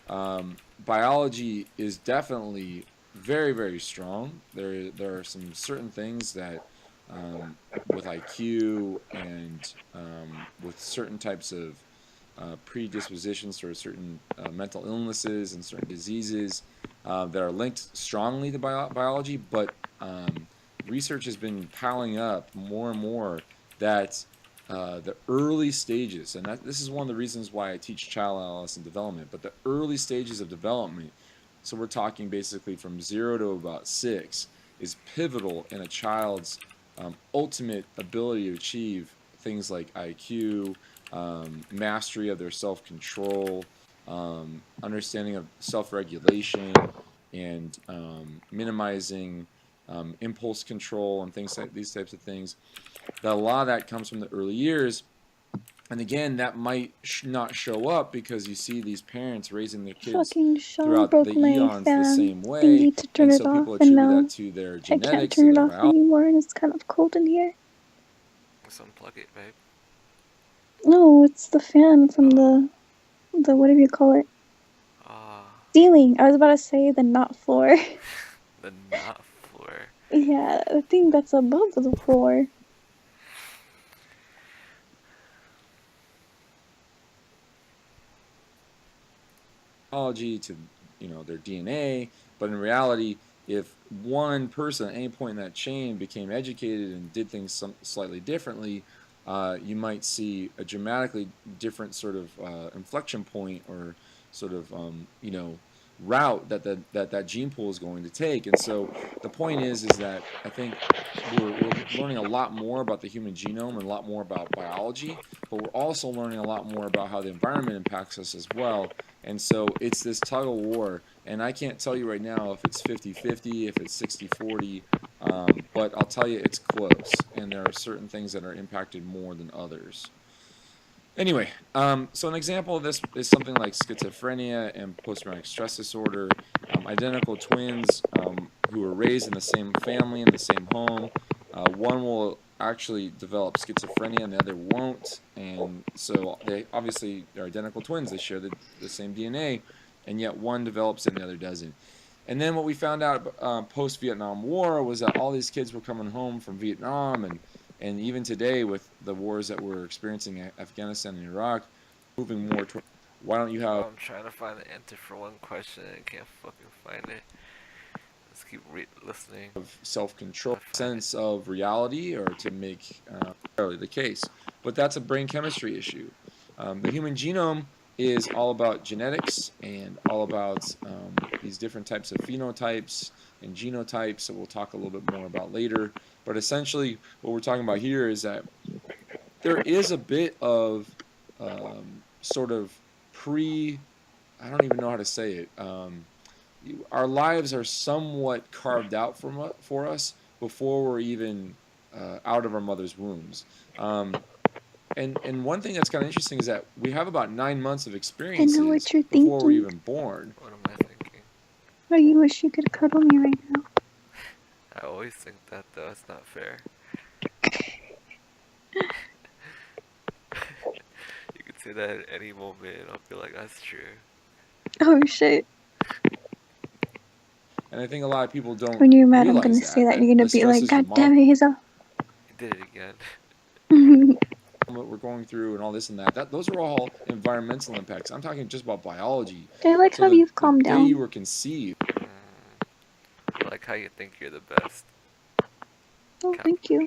biology is definitely very, very strong. There are some certain things that with IQ and with certain types of predispositions to certain mental illnesses and certain diseases that are linked strongly to biology, but research has been piling up more and more that the early stages, and this is one of the reasons why I teach child adolescent development, but the early stages of development, so we're talking basically from 0 to about 6, is pivotal in a child's ultimate ability to achieve things like IQ, mastery of their self-control, understanding of self-regulation, and minimizing impulse control and things like these types of things. That a lot of that comes from the early years. And again, that might not show up because you see these parents raising their kids Fucking Sean throughout broke the my eons the fan same way, thingy to turn and it so people off, and attribute now that to their I can't genetics turn and it their off biology. anymore, and it's kind of cold in here. Let's unplug it, babe. No, it's the fan from the whatever you call it, Ah, ceiling. I was about to say the not floor. the not floor. Yeah, the thing that's above the floor. Biology to their DNA, but in reality, if one person at any point in that chain became educated and did things slightly differently, you might see a dramatically different sort of inflection point, or sort of route that gene pool is going to take. And so the point is that I think we're learning a lot more about the human genome and a lot more about biology, but we're also learning a lot more about how the environment impacts us as well. And so it's this tug of war, and I can't tell you right now if it's 50-50, if it's 60-40, but I'll tell you it's close, and there are certain things that are impacted more than others. Anyway, so an example of this is something like schizophrenia and post-traumatic stress disorder. Identical twins who are raised in the same family, in the same home. One will actually develop schizophrenia and the other won't. And so they obviously are identical twins. They share the same DNA, and yet one develops it and the other doesn't. And then what we found out post-Vietnam War was that all these kids were coming home from Vietnam, and even today with the wars that we're experiencing in Afghanistan and Iraq, moving more toward, why don't you have I'm trying to find the answer for one question and I can't fucking find it. Let's keep listening. self-control, I'll find sense of reality, or to make the case. But that's a brain chemistry issue. The human genome is all about genetics and all about these different types of phenotypes and genotypes that we'll talk a little bit more about later. But essentially, what we're talking about here is that there is a bit of sort of I don't even know how to say it. Our lives are somewhat carved out for us before we're even out of our mother's wombs. And one thing that's kind of interesting is that we have about 9 months of I know experiences what you're before we're thinking. even born. What am I thinking? Oh, you wish you could cuddle me right now. I always think that though. It's not fair. You could say that at any moment, and I'll be like, that's true. Oh shit. And I think a lot of people don't When you're mad, I'm realize gonna say that. that You're gonna the be like, stresses God damn it, Hazel. You did it again. what we're going through and all this and that those are all environmental impacts. I'm talking just about biology. I like So how you've the calmed day you down. were conceived, I like how you think you're the best. Oh, thank you.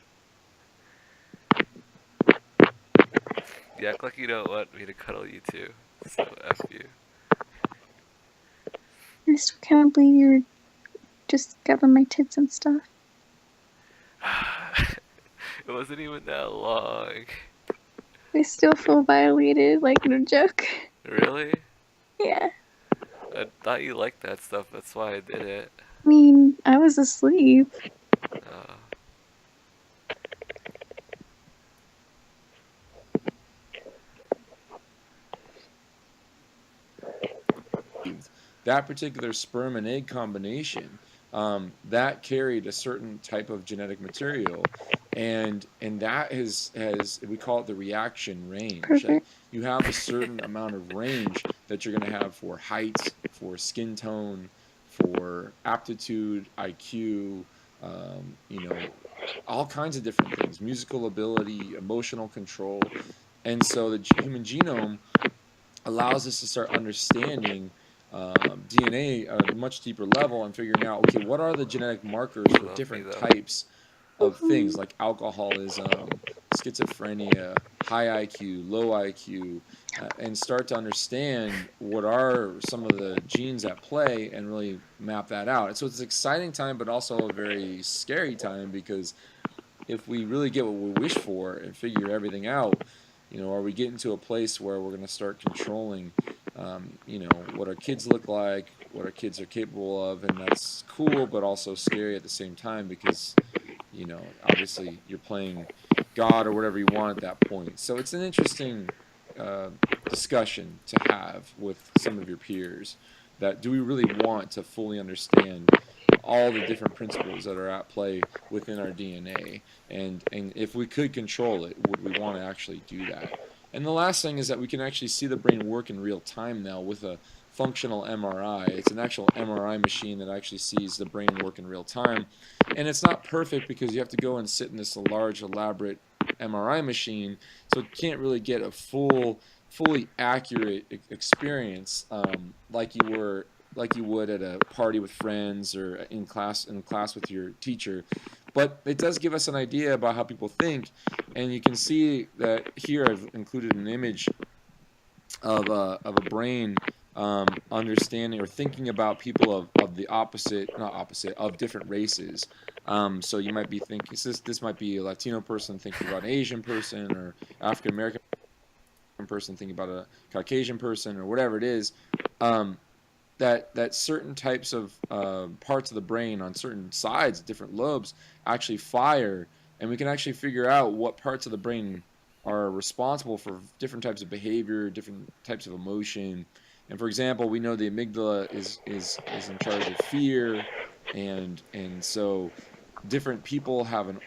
You act like you don't want me to cuddle you too. So F you. I still can't believe you're just grabbing my tits and stuff. It wasn't even that long. I still feel violated, like no joke. Really? Yeah. I thought you liked that stuff. That's why I did it. I mean, I was asleep. Uh, that particular sperm and egg combination that carried a certain type of genetic material, and that has we call it the reaction range. Perfect. You have a certain amount of range that you're going to have for height, for skin tone, for aptitude, IQ, all kinds of different things, musical ability, emotional control. And so the human genome allows us to start understanding DNA at a much deeper level and figuring out, okay, what are the genetic markers you for love me different though. types of things like alcoholism, schizophrenia, high IQ, low IQ, and start to understand what are some of the genes at play and really map that out. And so it's an exciting time, but also a very scary time, because if we really get what we wish for and figure everything out, are we getting to a place where we're going to start controlling, what our kids look like, what our kids are capable of, and that's cool, but also scary at the same time, because, obviously you're playing God or whatever you want at that point. So it's an interesting discussion to have with some of your peers. That do we really want to fully understand all the different principles that are at play within our DNA, and if we could control it, would we want to actually do that? And the last thing is that we can actually see the brain work in real time now with a functional MRI. It's an actual MRI machine that actually sees the brain work in real time, and it's not perfect because you have to go and sit in this large, elaborate MRI machine, so it can't really get a fully accurate experience like you would at a party with friends or in class with your teacher. But it does give us an idea about how people think, and you can see that here I've included an image of a brain understanding or thinking about people of the opposite, not opposite, of different races. So you might be thinking this might be a Latino person thinking about an Asian person, or African American person thinking about a Caucasian person, or whatever it is. That certain types of parts of the brain on certain sides, different lobes, actually fire, and we can actually figure out what parts of the brain are responsible for different types of behavior, different types of emotion. And for example, we know the amygdala is in charge of fear, and so different people have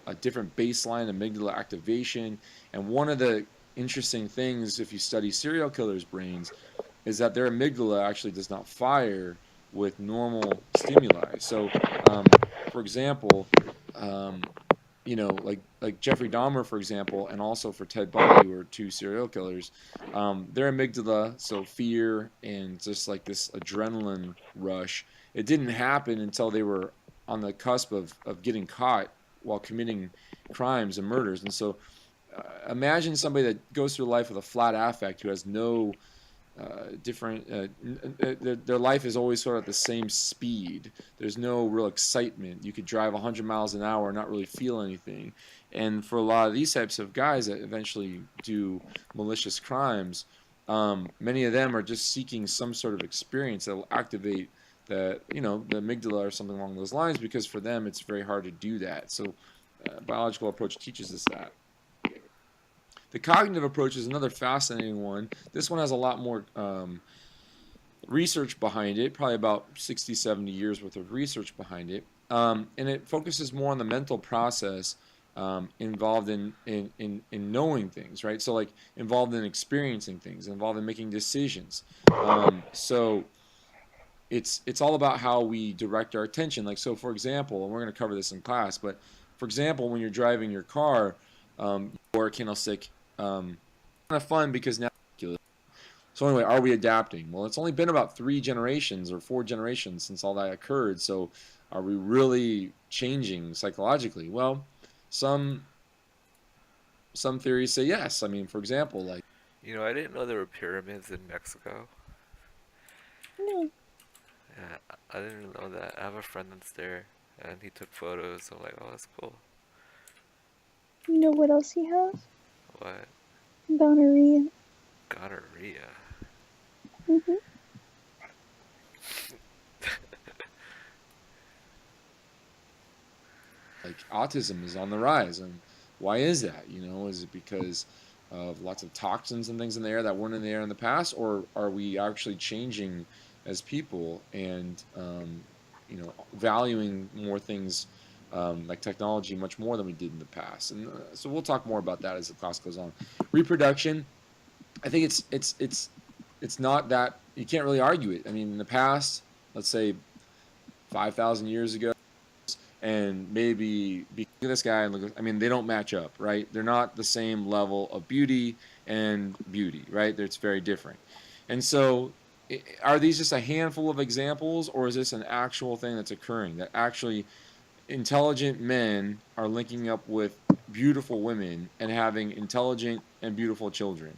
a different baseline amygdala activation. And one of the interesting things, if you study serial killers' brains, is that their amygdala actually does not fire with normal stimuli. So, for example, like Jeffrey Dahmer, for example, and also for Ted Bundy, who are two serial killers, their amygdala, so fear and just like this adrenaline rush, it didn't happen until they were on the cusp of getting caught while committing crimes and murders. And so imagine somebody that goes through life with a flat affect, who has no different. Their life is always sort of at the same speed. There's no real excitement. You could drive 100 miles an hour and not really feel anything. And for a lot of these types of guys that eventually do malicious crimes, many of them are just seeking some sort of experience that will activate the amygdala or something along those lines, because for them it's very hard to do that. So biological approach teaches us that. The cognitive approach is another fascinating one. This one has a lot more research behind it, probably about 60, 70 years worth of research behind it. And it focuses more on the mental process involved in knowing things, right? So like involved in experiencing things, involved in making decisions. So it's all about how we direct our attention. Like, so for example, and we're going to cover this in class, but for example, when you're driving your car, or a candlestick, kind of fun because now. So anyway, are we adapting? Well, it's only been about 3 generations or 4 generations since all that occurred. So are we really changing psychologically? Well, some theories say yes. I mean, for example, like, I didn't know there were pyramids in Mexico. No. Yeah, I didn't know that. I have a friend that's there, and he took photos. So I'm like, oh, that's cool. You know what else you have? What? Gonorrhea. Gonorrhea. Mm-hmm. autism is on the rise, and why is that? Is it because of lots of toxins and things in the air that weren't in the air in the past, or are we actually changing as people and valuing more things like technology much more than we did in the past? And so we'll talk more about that as the class goes on. Reproduction, I think it's not that you can't really argue it. I mean, in the past, let's say 5,000 years ago, and maybe look at this guy and look. I mean, they don't match up, right? They're not the same level of beauty, right? It's very different. And so, are these just a handful of examples, or is this an actual thing that's occurring? That actually intelligent men are linking up with beautiful women and having intelligent and beautiful children.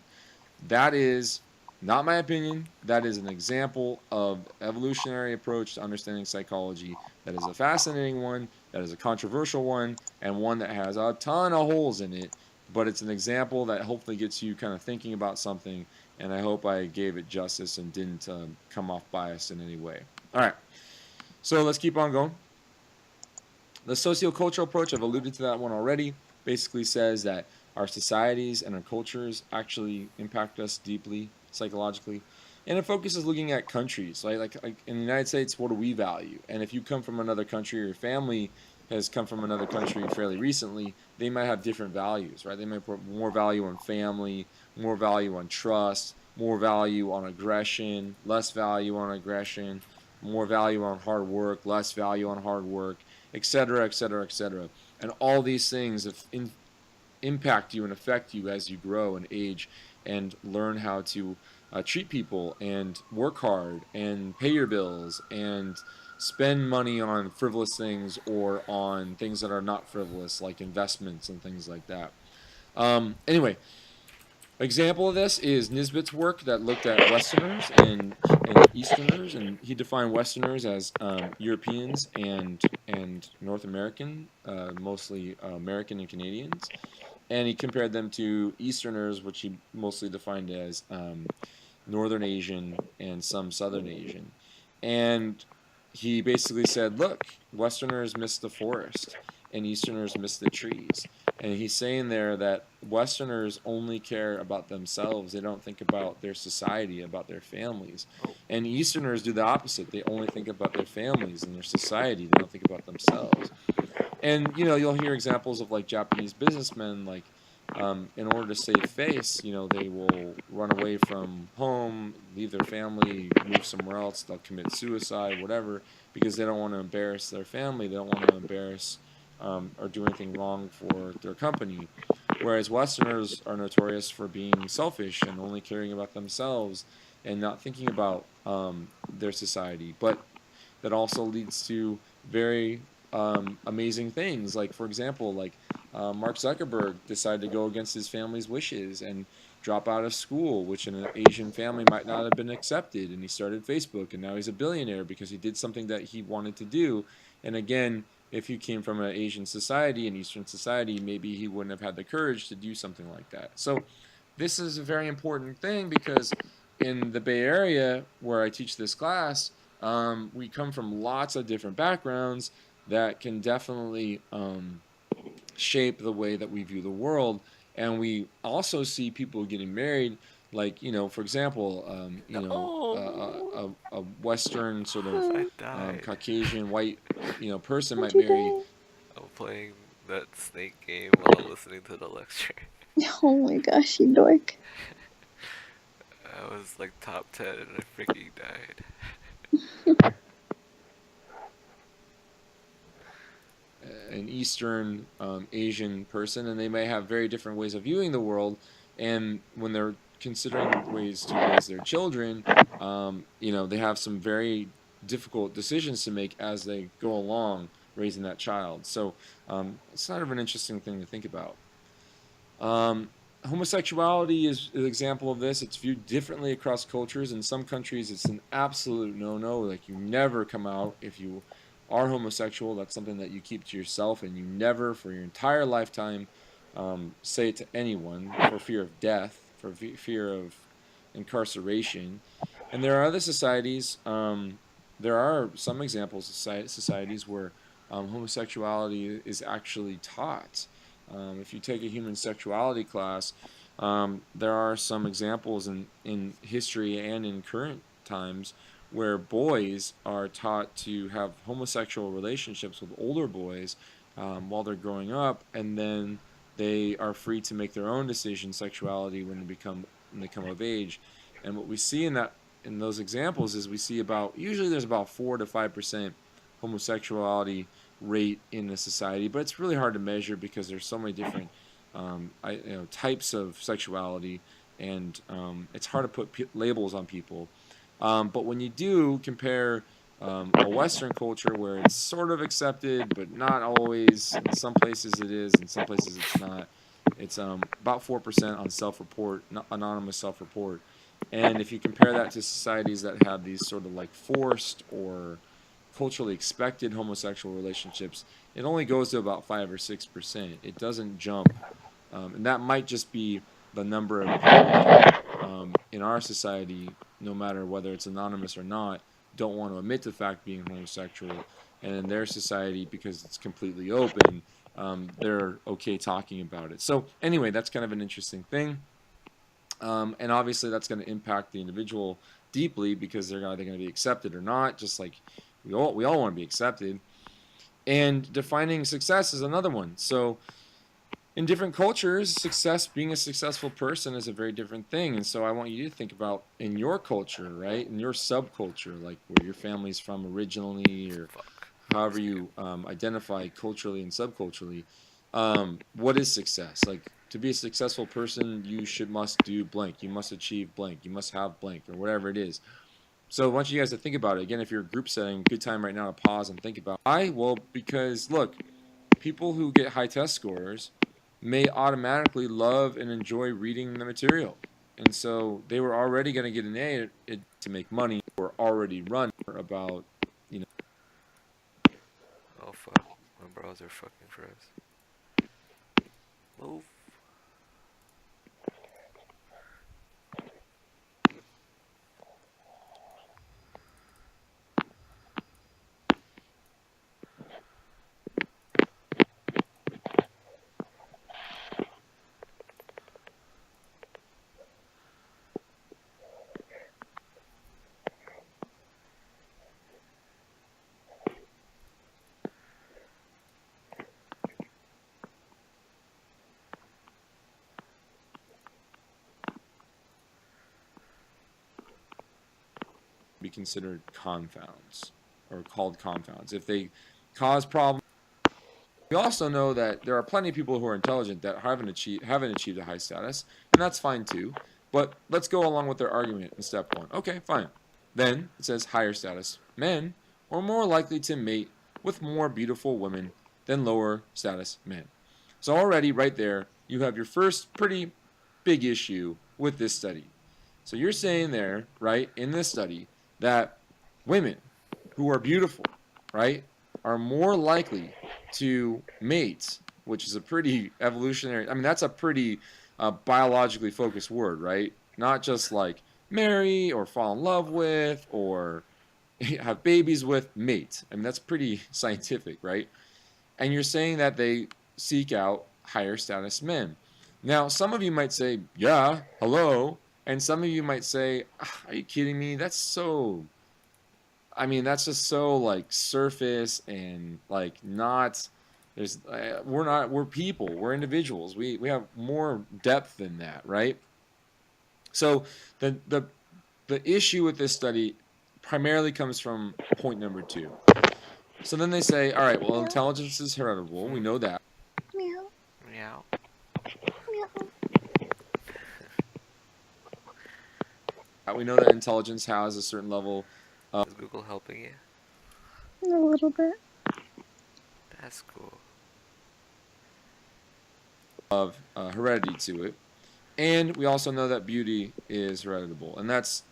That is not my opinion. That is an example of evolutionary approach to understanding psychology. That is a fascinating one. That is a controversial one, and one that has a ton of holes in it. But it's an example that hopefully gets you kind of thinking about something. And I hope I gave it justice and didn't come off biased in any way. All right. So let's keep on going. The sociocultural approach, I've alluded to that one already, basically says that our societies and our cultures actually impact us deeply psychologically. And it focuses looking at countries, right? Like in the United States, what do we value? And if you come from another country, or your family has come from another country fairly recently, they might have different values, right? They might put more value on family, more value on trust, more value on aggression, less value on aggression, more value on hard work, less value on hard work, etc., etc., etc. And all these things impact you and affect you as you grow and age and learn how to treat people and work hard and pay your bills and spend money on frivolous things or on things that are not frivolous, like investments and things like that. Anyway, example of this is Nisbet's work that looked at Westerners and Easterners, and he defined Westerners as Europeans and North American, mostly American and Canadians, and he compared them to Easterners, which he mostly defined as Northern Asian and some Southern Asian. And he basically said, look, Westerners miss the forest and Easterners miss the trees. And he's saying there that Westerners only care about themselves. They don't think about their society, about their families. And Easterners do the opposite. They only think about their families and their society. They don't think about themselves. And, you'll hear examples of like Japanese businessmen, like, in order to save face, they will run away from home, leave their family, move somewhere else. They'll commit suicide, whatever, because they don't want to embarrass their family. They don't want to embarrass or do anything wrong for their company. Whereas Westerners are notorious for being selfish and only caring about themselves and not thinking about their society. But that also leads to very amazing things. Like, for example, Mark Zuckerberg decided to go against his family's wishes and drop out of school, which in an Asian family might not have been accepted, and he started Facebook, and now he's a billionaire because he did something that he wanted to do. And again, if you came from an Asian society, an Eastern society, maybe he wouldn't have had the courage to do something like that. So this is a very important thing because in the Bay Area, where I teach this class, we come from lots of different backgrounds that can definitely shape the way that we view the world. And we also see people getting married, like, for example, a Western sort of I died. Caucasian white, person How'd might you marry. die? I'm playing that snake game while listening to the lecture. Oh my gosh, you dork. I was like top 10 and I freaking died. An Eastern Asian person, and they may have very different ways of viewing the world. And when they're considering ways to raise their children, they have some very difficult decisions to make as they go along raising that child. So it's kind of an interesting thing to think about. Homosexuality is an example of this. It's viewed differently across cultures. In some countries, it's an absolute no-no. Like, you never come out if you are homosexual. That's something that you keep to yourself, and you never, for your entire lifetime, say it to anyone for fear of death, for fear of incarceration. And there are other societies. There are some examples of societies where homosexuality is actually taught. If you take a human sexuality class, there are some examples in history and in current times where boys are taught to have homosexual relationships with older boys while they're growing up, and then they are free to make their own decision sexuality when they come of age. And what we see in those examples is we see usually there's about 4 to 5% homosexuality rate in the society, but it's really hard to measure because there's so many different types of sexuality, and it's hard to put labels on people. But when you do compare a Western culture where it's sort of accepted, but not always, in some places it is, in some places it's not, it's about 4% on self-report, anonymous self-report. And if you compare that to societies that have these sort of like forced or culturally expected homosexual relationships, it only goes to about 5 or 6%. It doesn't jump, and that might just be the number of people that in our society, no matter whether it's anonymous or not, don't want to admit the fact being homosexual, and in their society, because it's completely open, they're okay talking about it. So anyway, that's kind of an interesting thing, and obviously that's going to impact the individual deeply because they're either going to be accepted or not, just like we all want to be accepted. And defining success is another one. So in different cultures, being a successful person is a very different thing. And so I want you to think about in your culture, right? In your subculture, like where your family's from originally, or however you identify culturally and subculturally, what is success? Like, to be a successful person, you must do blank. You must achieve blank. You must have blank, or whatever it is. So I want you guys to think about it. Again, if you're group setting, good time right now to pause and think about it. Why? Well, because look, people who get high test scores may automatically love and enjoy reading the material. And so they were already going to get an A to make money, or already run about, Oh fuck, my browser fucking froze. Move. be considered confounds, or called confounds. If they cause problems, we also know that there are plenty of people who are intelligent that haven't achieved a high status, and that's fine too. But let's go along with their argument in step 1. Okay, fine. Then it says higher status men are more likely to mate with more beautiful women than lower status men. So already right there, you have your first pretty big issue with this study. So you're saying there, right, in this study, that women who are beautiful, right, are more likely to mate, which is a pretty evolutionary, I mean, that's a pretty biologically focused word, right? Not just like marry or fall in love with or have babies with, mate. I mean, that's pretty scientific, right? And you're saying that they seek out higher status men. Now, some of you might say, yeah, hello. And some of you might say, "Ah, are you kidding me? That's so, I mean, that's just so like surface and like not, there's, we're people, we're individuals. We have more depth than that, right? So the issue with this study primarily comes from point number 2. So then they say, all right, well, Meow. intelligence is heritable. We know that. Meow. Meow. Meow. We know that intelligence has a certain level Is Google helping you? A little bit. That's cool. of heredity to it, and we also know that beauty is heritable, and that's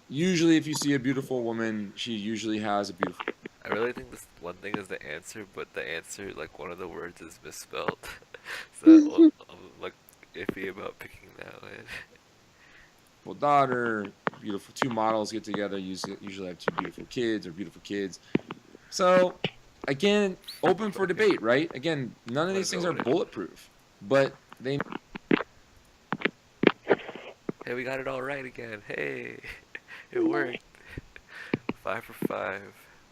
usually if you see a beautiful woman, she usually has a beautiful. I really think this one thing is the answer, but the answer, like one of the words is misspelled. So I'm like iffy about picking that one. Daughter, beautiful two models get together, usually have two beautiful kids or beautiful kids. So again, open for debate, right? Again, none of these things are bulletproof, but they. Hey, we got it all right again. Hey, it worked. 5 for 5.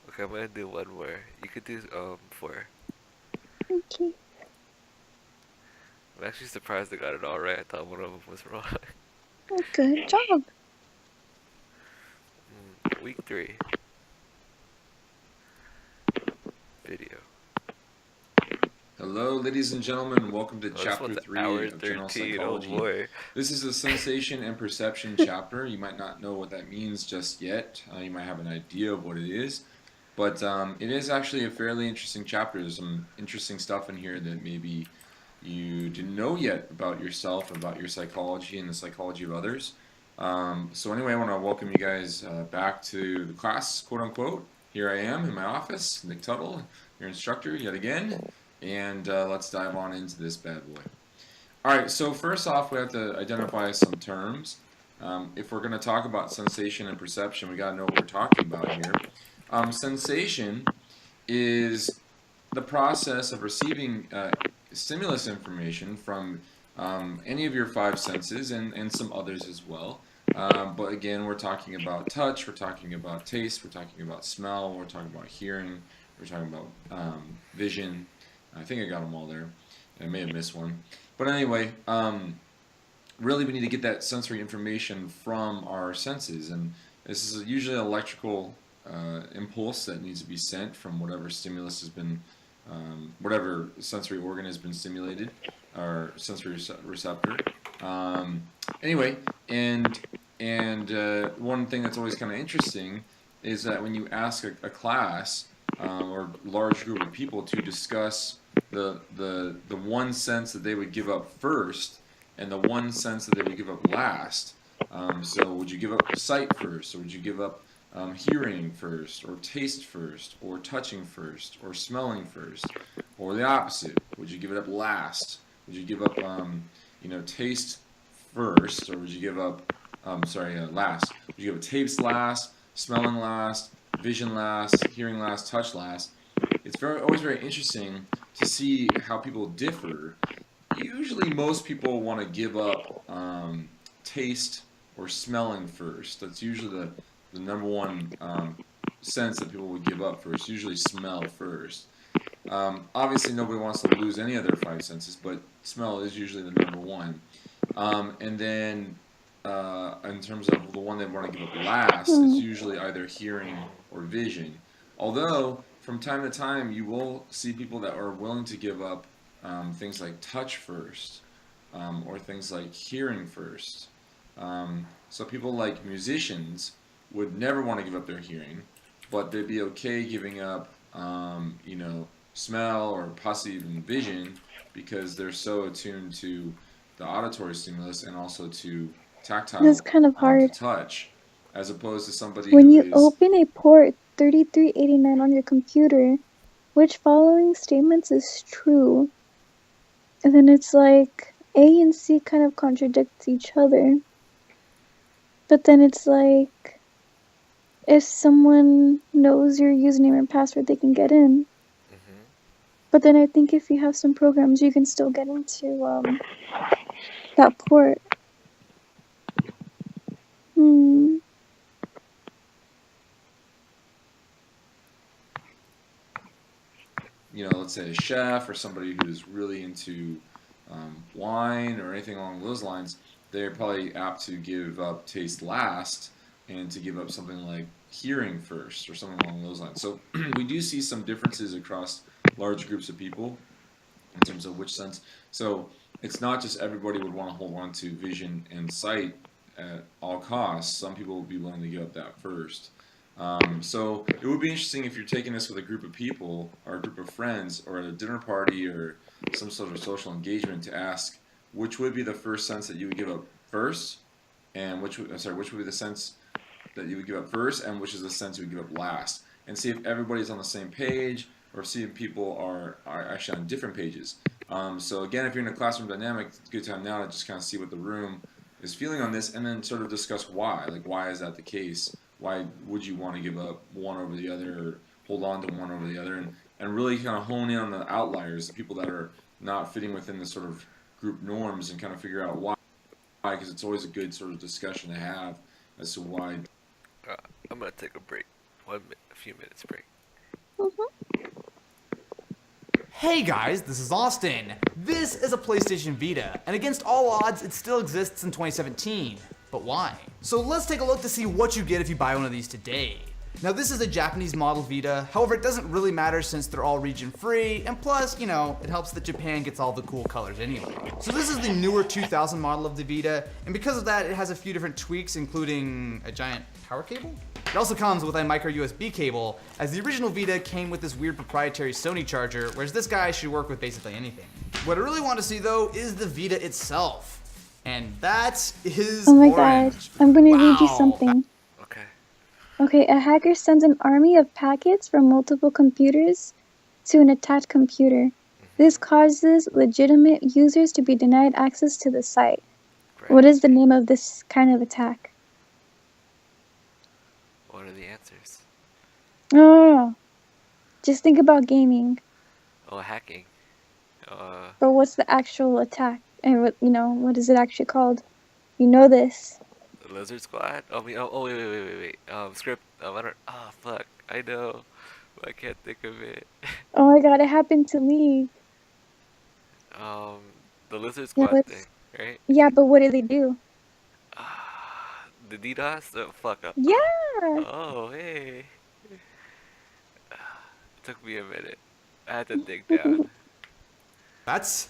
Okay, I'm gonna do one more. You could do 4. Okay. I'm actually surprised I got it all right. I thought one of them was wrong. Well, good job. Week 3. Video. Hello, ladies and gentlemen, welcome to Oh, this chapter one's 3 hour of General 13. Psychology. Oh boy. This is the sensation and perception chapter. You might not know what that means just yet. You might have an idea of what it is. But it is actually a fairly interesting chapter. There's some interesting stuff in here that maybe you didn't know yet about yourself, about your psychology and the psychology of others. So anyway, I want to welcome you guys back to the class, quote unquote. Here I am in my office, Nick Tuttle, your instructor yet again. And let's dive on into this bad boy. Alright, so first off, we have to identify some terms. If we're going to talk about sensation and perception, we got to know what we're talking about here. Sensation is the process of receiving stimulus information from any of your 5 senses and some others as well. But again, we're talking about touch, we're talking about taste, we're talking about smell, we're talking about hearing, we're talking about vision. I think I got them all there. I may have missed one. But anyway, really we need to get that sensory information from our senses. And this is usually an electrical impulse that needs to be sent from whatever stimulus has been, whatever sensory organ has been stimulated, or sensory receptor. Anyway, and one thing that's always kind of interesting is that when you ask a class or large group of people to discuss the one sense that they would give up first and the one sense that they would give up last. So would you give up sight first, or would you give up hearing first, or taste first, or touching first, or smelling first, or the opposite? Would you give it up last? Would you give up taste first, or would you give up last? Would you give up taste last, smelling last, vision last, hearing last, touch last? It's always very interesting to see how people differ. Usually most people want to give up taste or smelling first. That's usually the number one sense that people would give up first. Usually smell first. Obviously nobody wants to lose any of their 5 senses, but smell is usually the number one. And then in terms of the one they want to give up last, it's usually either hearing or vision. Although from time to time you will see people that are willing to give up things like touch first, or things like hearing first. So people like musicians would never want to give up their hearing, but they'd be okay giving up, smell or possibly even vision, because they're so attuned to the auditory stimulus and also to tactile, This is kind of to hard. touch, as opposed to somebody When who you is open a port 3389 on your computer, which following statements is true? And then it's like A and C kind of contradict each other. But then it's like if someone knows your username and password, they can get in. Mm-hmm. But then I think if you have some programs, you can still get into that port. Hmm. let's say a chef or somebody who's really into wine or anything along those lines, they're probably apt to give up taste last and to give up something like hearing first or something along those lines. So we do see some differences across large groups of people in terms of which sense. So it's not just everybody would want to hold on to vision and sight at all costs. Some people would be willing to give up that first. So it would be interesting if you're taking this with a group of people or a group of friends or at a dinner party or some sort of social engagement to ask which would be the first sense that you would give up first, and which would be the sense that you would give up first, and which is the sense you would give up last, and see if everybody's on the same page or see if people are actually on different pages. So again, if you're in a classroom dynamic, it's a good time now to just kind of see what the room is feeling on this, and then sort of discuss why. Like, why is that the case? Why would you want to give up one over the other or hold on to one over the other? And really kind of hone in on the outliers, the people that are not fitting within the sort of group norms, and kind of figure out why, because it's always a good sort of discussion to have as to why. I'm gonna take a break. A few minutes break. Hey guys, this is Austin. This is a PlayStation Vita, and against all odds, it still exists in 2017. But why? So let's take a look to see what you get if you buy one of these today. Now this is a Japanese model Vita, however it doesn't really matter since they're all region free, and plus, it helps that Japan gets all the cool colors anyway. So this is the newer 2000 model of the Vita, and because of that it has a few different tweaks, including a giant power cable. It also comes with a micro USB cable, as the original Vita came with this weird proprietary Sony charger, whereas this guy should work with basically anything. What I really want to see though is the Vita itself. And that is Oh my orange. god, I'm gonna read you Wow. something. Okay. Okay, a hacker sends an army of packets from multiple computers to an attacked computer. This causes legitimate users to be denied access to the site. Great. What is the name of this kind of attack? What are the answers? Oh, just think about gaming. Oh, hacking. But what's the actual attack? And what is it actually called? You know this. The Lizard Squad? Wait. Script. I don't. Ah, fuck. I know. But I can't think of it. Oh my god, it happened to me. The Lizard Yeah, Squad let's- thing, right? Yeah, but what did they do? The DDoS? Oh, fuck up. Yeah! Oh, hey. It took me a minute. I had to dig down. That's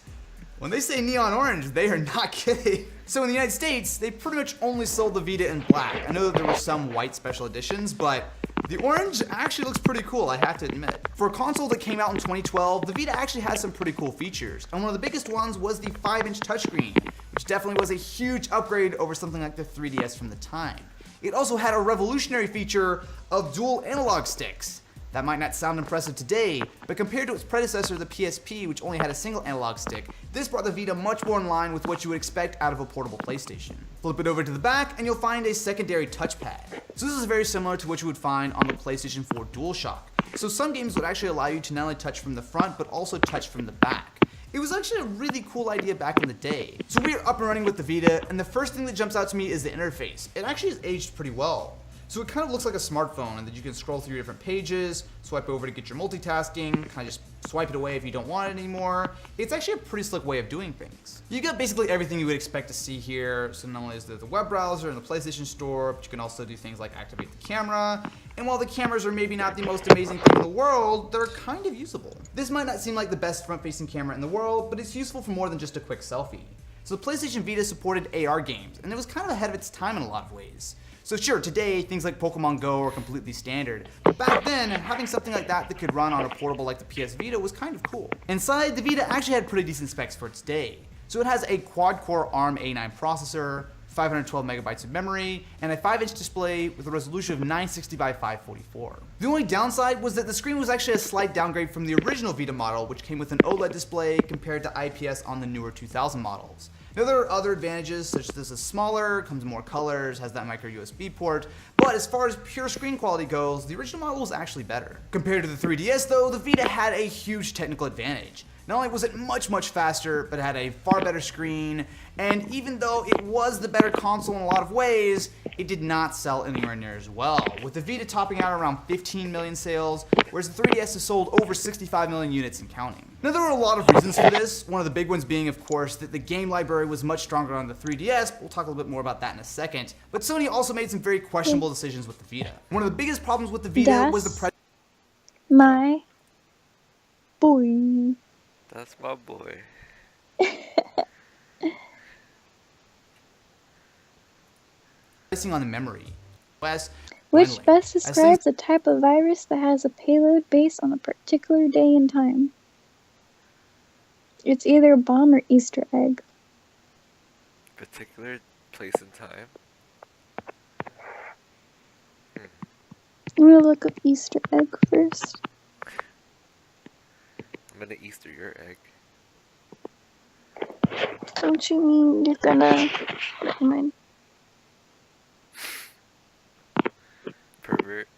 when they say neon orange, they are not kidding. So in the United States, they pretty much only sold the Vita in black. I know that there were some white special editions, but the orange actually looks pretty cool, I have to admit. For a console that came out in 2012, the Vita actually has some pretty cool features, and one of the biggest ones was the 5-inch touchscreen, which definitely was a huge upgrade over something like the 3DS from the time. It also had a revolutionary feature of dual analog sticks. That might not sound impressive today, but compared to its predecessor, the PSP, which only had a single analog stick, this brought the Vita much more in line with what you would expect out of a portable PlayStation. Flip it over to the back, and you'll find a secondary touchpad. So this is very similar to what you would find on the PlayStation 4 DualShock. So some games would actually allow you to not only touch from the front, but also touch from the back. It was actually a really cool idea back in the day. So we are up and running with the Vita, and the first thing that jumps out to me is the interface. It actually has aged pretty well. So it kind of looks like a smartphone, and that you can scroll through your different pages, swipe over to get your multitasking, kind of just swipe it away if you don't want it anymore. It's actually a pretty slick way of doing things. You got basically everything you would expect to see here. So not only is there the web browser and the PlayStation Store, but you can also do things like activate the camera. And while the cameras are maybe not the most amazing thing in the world, they're kind of usable. This might not seem like the best front-facing camera in the world, but it's useful for more than just a quick selfie. So the PlayStation Vita supported AR games, and it was kind of ahead of its time in a lot of ways. So sure, today, things like Pokemon Go are completely standard, but back then, having something like that could run on a portable like the PS Vita was kind of cool. Inside, the Vita actually had pretty decent specs for its day. So it has a quad-core ARM A9 processor, 512 megabytes of memory, and a 5-inch display with a resolution of 960 by 544. The only downside was that the screen was actually a slight downgrade from the original Vita model, which came with an OLED display compared to IPS on the newer 2000 models. Now there are other advantages, such as this is smaller, comes in more colors, has that micro USB port, but as far as pure screen quality goes, the original model was actually better. Compared to the 3DS though, the Vita had a huge technical advantage. Not only was it much faster, but it had a far better screen, and even though it was the better console in a lot of ways, it did not sell anywhere near as well, with the Vita topping out around 15 million sales, whereas the 3DS has sold over 65 million units and counting. Now there were a lot of reasons for this, one of the big ones being of course that the game library was much stronger on the 3DS, but we'll talk a little bit more about that in a second, but Sony also made some very questionable decisions with the Vita. One of the biggest problems with the Vita was the my boy. That's my boy. pricing on the memory. Which Finally, best as describes a type of virus that has a payload based on a particular day and time. It's either a bomb or Easter egg. Particular place and time. I'm gonna look up Easter egg first. I'm gonna Easter your egg. Don't you mean you're gonna... Never mind. Pervert.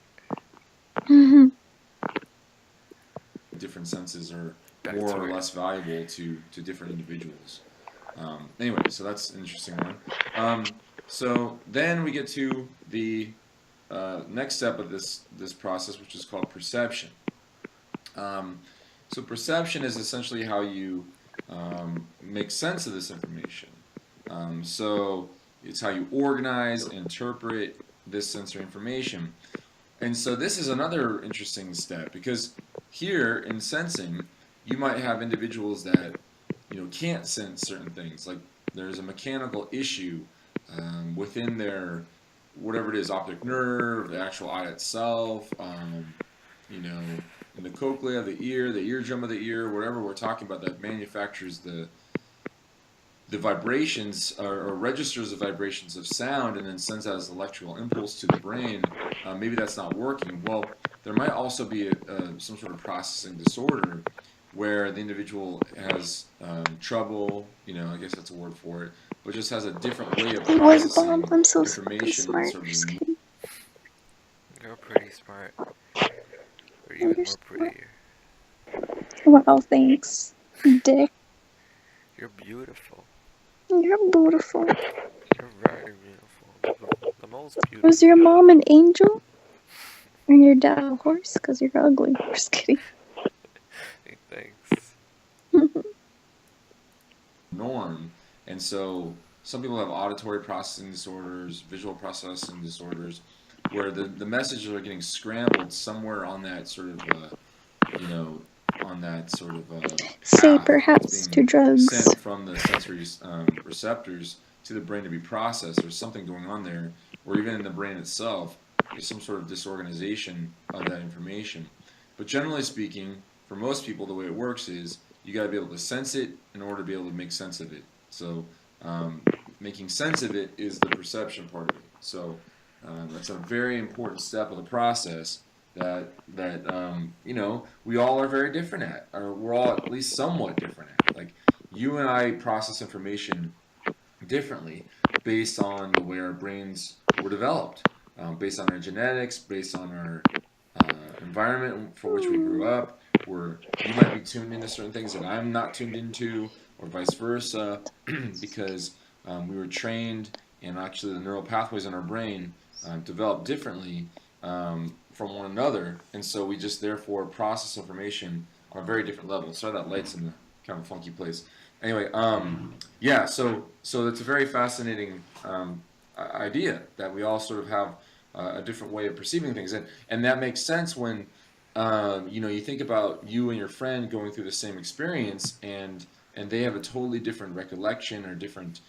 Different senses are Back more to or it. less valuable to different individuals. Anyway, so that's an interesting one. So then we get to the next step of this process, which is called perception. So perception is essentially how you make sense of this information. So it's how you organize, interpret this sensory information. And so this is another interesting step, because here in sensing, you might have individuals that can't sense certain things. Like there's a mechanical issue within their whatever it is, optic nerve, the actual eye itself, in the cochlea of the eardrum of the ear, whatever we're talking about that manufactures the vibrations or registers the vibrations of sound and then sends out as electrical impulse to the brain. Maybe that's not working. Well, there might also be some sort of processing disorder where the individual has trouble, I guess that's a word for it, but just has a different way of Boy, processing Bob, I'm so information. smart. and sort of Just kidding. You're pretty smart. Or even more prettier. Wow, thanks, Dick. You're beautiful. You're beautiful. You're very beautiful. The most beautiful. Was your mom an angel? And your dad a horse? Because you're ugly. Just kidding. Hey, thanks. norm. And so some people have auditory processing disorders, visual processing disorders, where the messages are getting scrambled somewhere on that sort of, Say path perhaps that's to being drugs. sent from the sensory receptors to the brain to be processed. There's something going on there, or even in the brain itself, there's some sort of disorganization of that information. But generally speaking, for most people, the way it works is you got to be able to sense it in order to be able to make sense of it. So making sense of it is the perception part of it. So that's a very important step of the process that we all are very different at, or we're all at least somewhat different at. Like you and I process information differently based on the way our brains were developed, based on our genetics, based on our environment for which we grew up. Where you might be tuned into certain things that I'm not tuned into, or vice versa, because we were trained, and actually the neural pathways in our brain develop differently from one another, and so we just therefore process information on a very different level. Sorry, that light's in a kind of funky place. Anyway, yeah, so it's a very fascinating idea that we all sort of have a different way of perceiving things, and that makes sense when you think about you and your friend going through the same experience, and they have a totally different recollection or different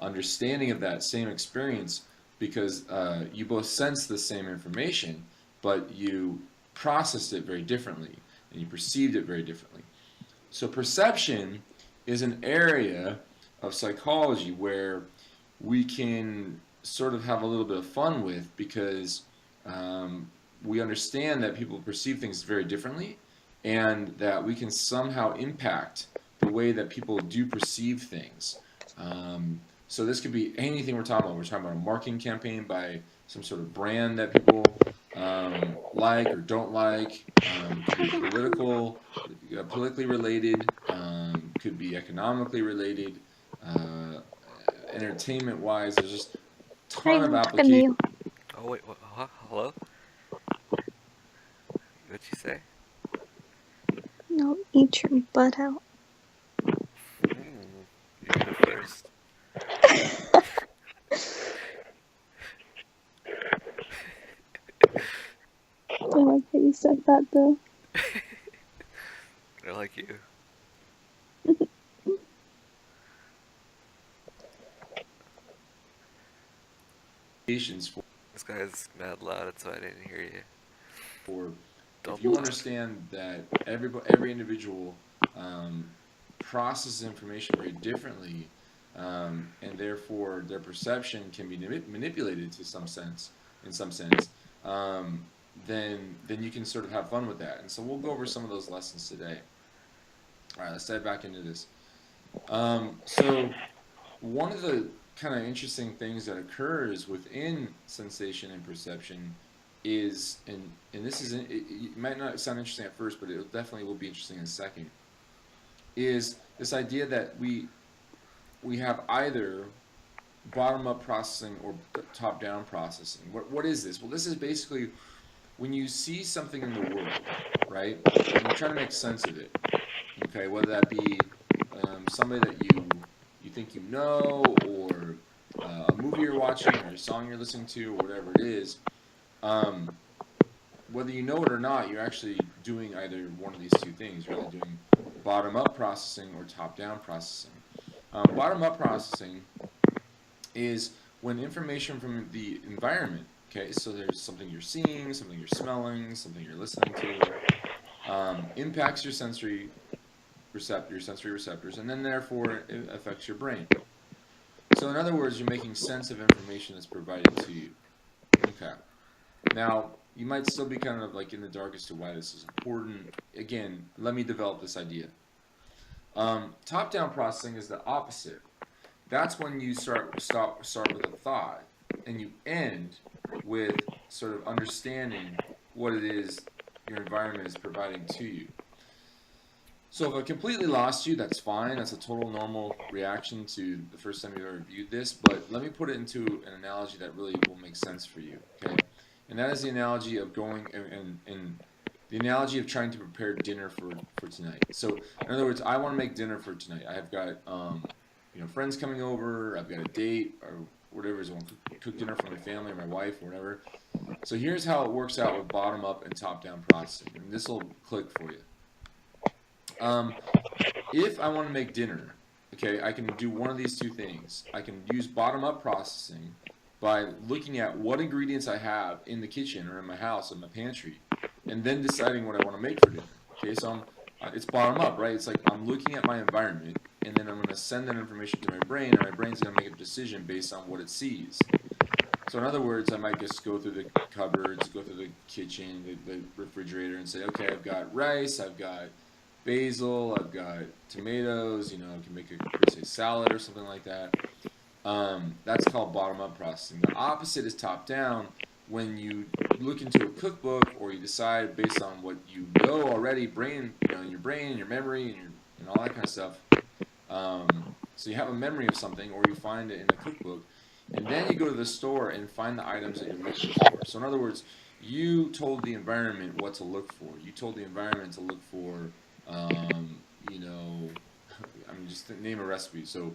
understanding of that same experience, because you both sense the same information, but you processed it very differently, and you perceived it very differently. So perception is an area of psychology where we can sort of have a little bit of fun with, because we understand that people perceive things very differently, and that we can somehow impact the way that people do perceive things. So this could be anything we're talking about. We're talking about a marketing campaign by some sort of brand that people like or don't like. Could be political, politically related, could be economically related, entertainment-wise. There's just a ton of I'm talking to applications. you. Oh wait, what? Huh? Hello? What'd you say? No, eat your butt out. You heard it first. I like how you said that though. I like you. For This guy's mad loud, so I didn't hear you. Don't if you block. understand that every individual processes information very differently, and therefore their perception can be manipulated to some sense, then you can sort of have fun with that. And so we'll go over some of those lessons today. All right, let's dive back into this. So one of the kind of interesting things that occurs within sensation and perception is, and this is, it might not sound interesting at first, but it definitely will be interesting in a second, is this idea that we have either bottom-up processing or top-down processing. What is this? Well, this is basically when you see something in the world, right, and you try to make sense of it, okay, whether that be somebody that you think you know, or a movie you're watching, or a song you're listening to, or whatever it is, whether you know it or not, you're actually doing either one of these two things. You're either doing bottom-up processing or top-down processing. Bottom-up processing is when information from the environment, okay, so there's something you're seeing, something you're smelling, something you're listening to, impacts your sensory receptors, and then therefore it affects your brain. So in other words, you're making sense of information that's provided to you. Okay. Now, you might still be kind of like in the dark as to why this is important. Again, let me develop this idea. Top-down processing is the opposite. That's when you start with a thought, and you end with sort of understanding what it is your environment is providing to you. So if I completely lost you, that's fine. That's a total normal reaction to the first time you've ever viewed this. But let me put it into an analogy that really will make sense for you. Okay, and that is the analogy of going and the analogy of trying to prepare dinner for tonight. So in other words, I want to make dinner for tonight. I've got friends coming over. I've got a date or whatever it is. I want to cook dinner for my family or my wife or whatever. So here's how it works out with bottom up and top down processing, and this will click for you. If I want to make dinner, okay, I can do one of these two things. I can use bottom-up processing by looking at what ingredients I have in the kitchen or in my house, in my pantry, and then deciding what I want to make for dinner. Okay, so it's bottom-up, right? It's like I'm looking at my environment, and then I'm going to send that information to my brain, and my brain's going to make a decision based on what it sees. So in other words, I might just go through the cupboards, go through the kitchen, the refrigerator, and say, okay, I've got rice, I've got basil, I've got tomatoes, I can make a salad or something like that. That's called bottom-up processing. The opposite is top-down, when you look into a cookbook or you decide based on what you know already, in your brain, your memory, and all that kind of stuff. So you have a memory of something, or you find it in a cookbook, and then you go to the store and find the items that you're looking for. So in other words, you told the environment what to look for. You told the environment to look for just name a recipe. So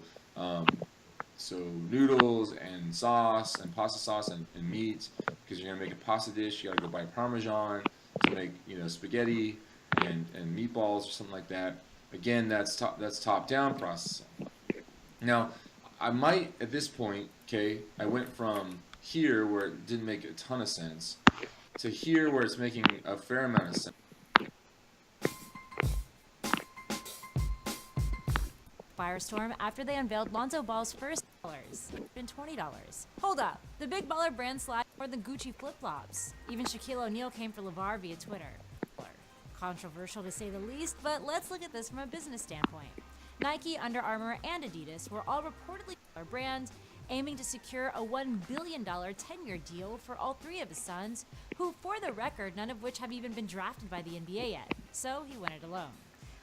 noodles and sauce and pasta sauce and meat, because you're gonna make a pasta dish. You gotta go buy Parmesan to make spaghetti and meatballs or something like that. Again, that's top down processing. Now, I might at this point, okay, I went from here where it didn't make a ton of sense to here where it's making a fair amount of sense. firestorm after they unveiled Lonzo Ball's first dollars, been $20. Hold up, the big baller brand slide more than Gucci flip-flops. Even Shaquille O'Neal came for LeVar via Twitter. Controversial to say the least, but let's look at this from a business standpoint. Nike, Under Armour, and Adidas were all reportedly baller brands, aiming to secure a $1 billion 10-year deal for all three of his sons, who, for the record, none of which have even been drafted by the NBA yet. So he went it alone.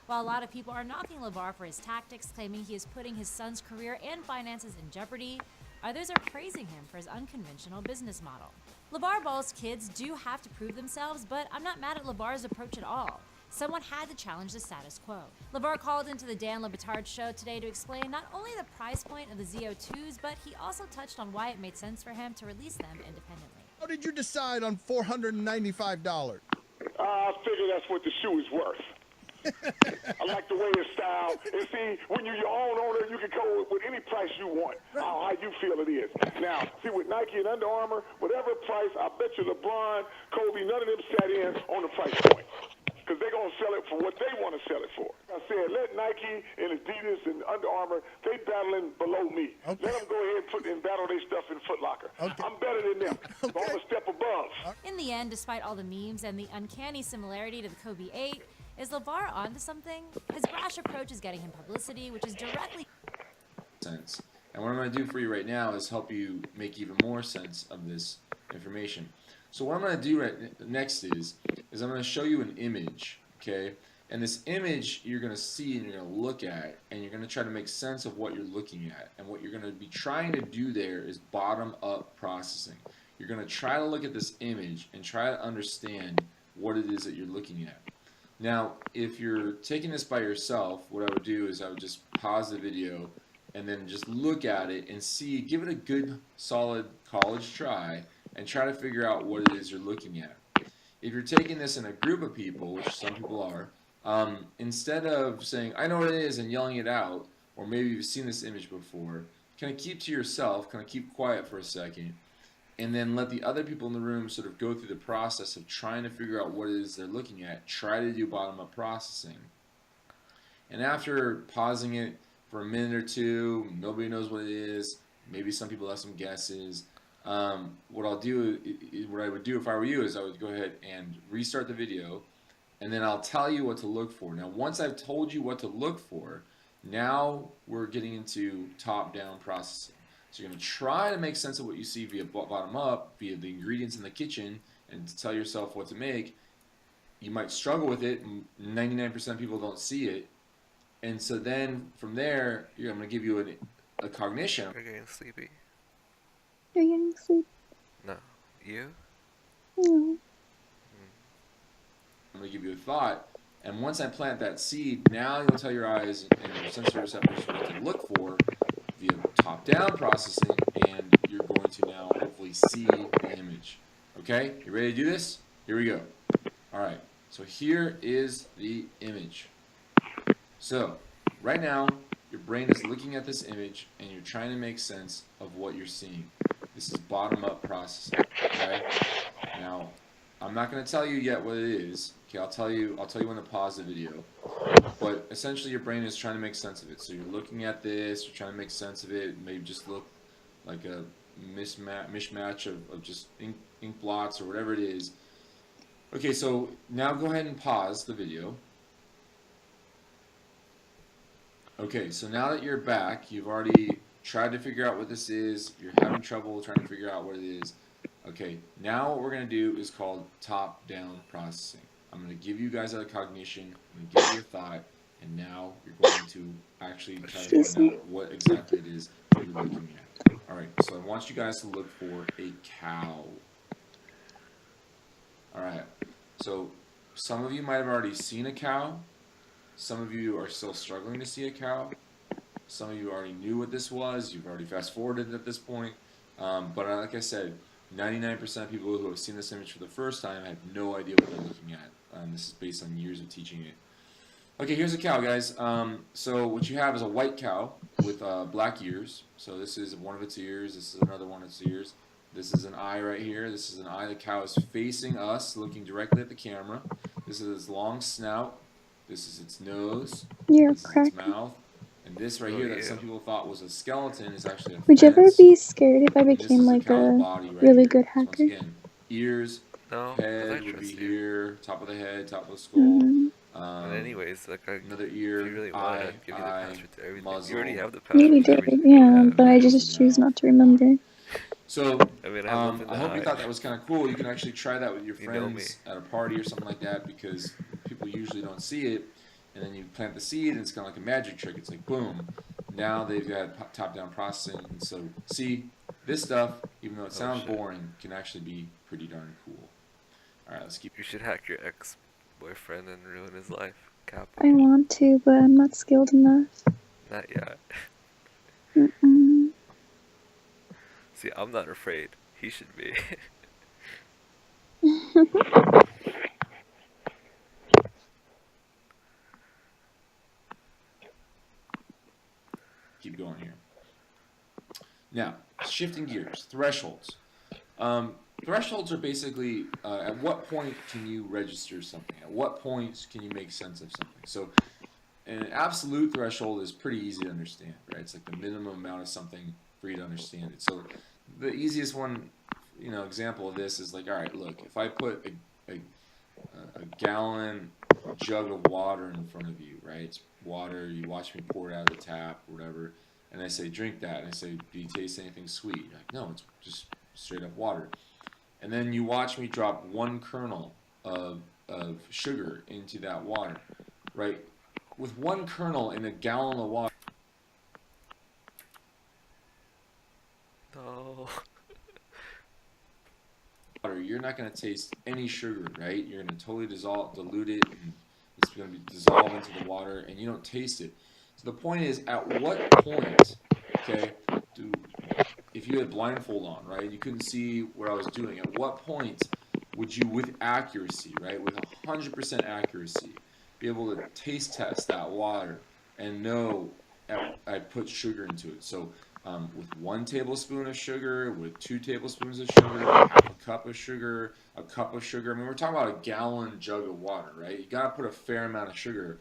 While a lot of people are knocking LeVar for his tactics, claiming he is putting his son's career and finances in jeopardy, others are praising him for his unconventional business model. LeVar Ball's kids do have to prove themselves, but I'm not mad at LeVar's approach at all. Someone had to challenge the status quo. LeVar called into the Dan Le Batard show today to explain not only the price point of the ZO2s, but he also touched on why it made sense for him to release them independently. How did you decide on $495? I figure that's what the shoe is worth. I like the way it's styled. And see, when you're your own owner, you can go with any price you want, how you feel it is. Now, see, with Nike and Under Armour, whatever price, I bet you LeBron, Kobe, none of them sat in on the price point. Because they're going to sell it for what they want to sell it for. I said, let Nike and Adidas and Under Armour, they battling below me. Okay. Let them go ahead and battle their stuff in Foot Locker. Okay. I'm better than them. So I'm a step above. In the end, despite all the memes and the uncanny similarity to the Kobe 8, is LeVar onto something? His brash approach is getting him publicity, which is directly sense. And what I'm going to do for you right now is help you make even more sense of this information. So what I'm going to do next is I'm going to show you an image, okay? And this image you're going to see and you're going to look at, and you're going to try to make sense of what you're looking at. And what you're going to be trying to do there is bottom-up processing. You're going to try to look at this image and try to understand what it is that you're looking at. Now, if you're taking this by yourself, what I would do is I would just pause the video and then just look at it and see, give it a good, solid college try, and try to figure out what it is you're looking at. If you're taking this in a group of people, which some people are, instead of saying, I know what it is, and yelling it out, or maybe you've seen this image before, kind of keep to yourself, kind of keep quiet for a second, and then let the other people in the room sort of go through the process of trying to figure out what it is they're looking at. Try to do bottom-up processing. And after pausing it for a minute or two, nobody knows what it is, maybe some people have some guesses, what I would do if I were you is I would go ahead and restart the video, and then I'll tell you what to look for. Now, once I've told you what to look for, now we're getting into top-down processing. So you're going to try to make sense of what you see via bottom up, via the ingredients in the kitchen, and to tell yourself what to make. You might struggle with it, 99% of people don't see it. And so then from there, I'm going to give you a cognition. You're getting sleepy. You're getting sleep. No. You? No. I'm going to give you a thought. And once I plant that seed, now you'll tell your eyes and your sensory receptors what to look for via top-down processing, and you're going to now hopefully see the image. Okay? You ready to do this? Here we go. All right. So here is the image. So right now, your brain is looking at this image, and you're trying to make sense of what you're seeing. This is bottom-up processing. Okay? Now, I'm not going to tell you yet what it is. Okay, I'll tell you when to pause the video. But essentially, your brain is trying to make sense of it. So you're looking at this, you're trying to make sense of it. Maybe just look like a mishmatch of just ink blots or whatever it is. Okay, so now go ahead and pause the video. Okay, so now that you're back, you've already tried to figure out what this is. You're having trouble trying to figure out what it is. Okay, now what we're going to do is called top-down processing. I'm going to give you guys a cognition, I'm going to give you a thought, and now you're going to actually try to find out what exactly it is that you're looking at. Alright, so I want you guys to look for a cow. Alright, so some of you might have already seen a cow. Some of you are still struggling to see a cow. Some of you already knew what this was. You've already fast-forwarded at this point. But like I said, 99% of people who have seen this image for the first time have no idea what they're looking at. This is based on years of teaching it. Okay, here's a cow, guys. So what you have is a white cow with black ears. So this is one of its ears. This is another one of its ears. This is an eye right here. This is an eye. The cow is facing us, looking directly at the camera. This is its long snout. This is its nose. You're This is its correct. mouth. And this right Oh, here that yeah. some people thought was a skeleton is actually a Would you ever fence. be scared if I And this became is a like cow's a body right really here. good So once hacker? again, ears, No, because I head would be trust you. here, top of the head, top of the skull. Mhm. And anyways, like, Another if ear, you really want, eye, I'd give you the password to everything. muzzle. You already have the Yeah, password you to did, everything. yeah, Yeah, but I nose just and choose mouth. not to remember. So I mean, I have love in I the hope you eye. thought that was kind of cool. You can actually try that with your You know me. friends at a party or something like that because people usually don't see it. And then you plant the seed, and it's kind of like a magic trick. It's like boom. Now they've got top-down processing. And so see, this stuff, even though it sounds shit. boring, can actually be pretty darn cool. All right, let's keep. You should hack your ex-boyfriend and ruin his life. Capo. I want to, but I'm not skilled enough. Not yet. Mm-mm. See, I'm not afraid. He should be. Keep going here. Now, shifting gears, thresholds. Thresholds are basically at what point can you register something? At what point can you make sense of something? So, an absolute threshold is pretty easy to understand, right? It's like the minimum amount of something for you to understand it. So, the easiest one, example of this is like, all right, look, if I put a gallon jug of water in front of you, right? It's water. You watch me pour it out of the tap, or whatever, and I say, drink that. And I say, do you taste anything sweet? You're like, no, it's just straight up water. And then you watch me drop one kernel of sugar into that water, right? With one kernel in a gallon of water, No. you're not going to taste any sugar, right? You're going to totally dilute it, and it's going to be dissolved into the water, and you don't taste it. So the point is, at what point, okay, if you had blindfold on, right, you couldn't see what I was doing, at what point would you, with accuracy, right, with 100% accuracy, be able to taste test that water and know I put sugar into it? So with 1 tablespoon of sugar, with 2 tablespoons of sugar, a cup of sugar, I mean, we're talking about a gallon jug of water, right? You got to put a fair amount of sugar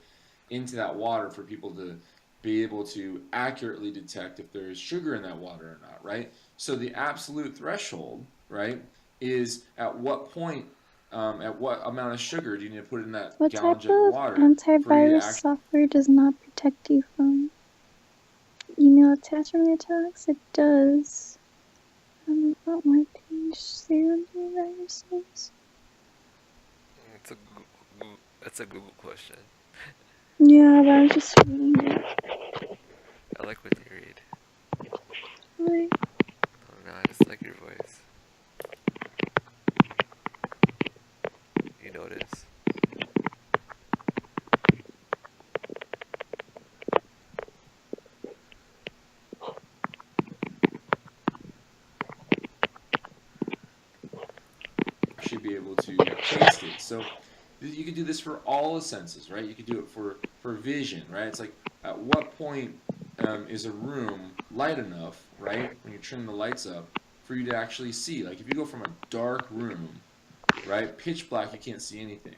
into that water for people to be able to accurately detect if there is sugar in that water or not, right? So the absolute threshold, right, is at what point, at what amount of sugar do you need to put in that What gallon type jug of of water for you to antivirus actually software does not protect you from email attachment attacks? It does. About my page, zero viruses. It's a Google question. Yeah, but I'm just reading it. I like when you read. Like, Oh no, I just like your voice. You notice. should be able to taste it. So you could do this for all the senses, right? You could do it for vision, right? It's like at what point is a room light enough, right, when you're turning the lights up, for you to actually see? Like if you go from a dark room, right, pitch black, you can't see anything,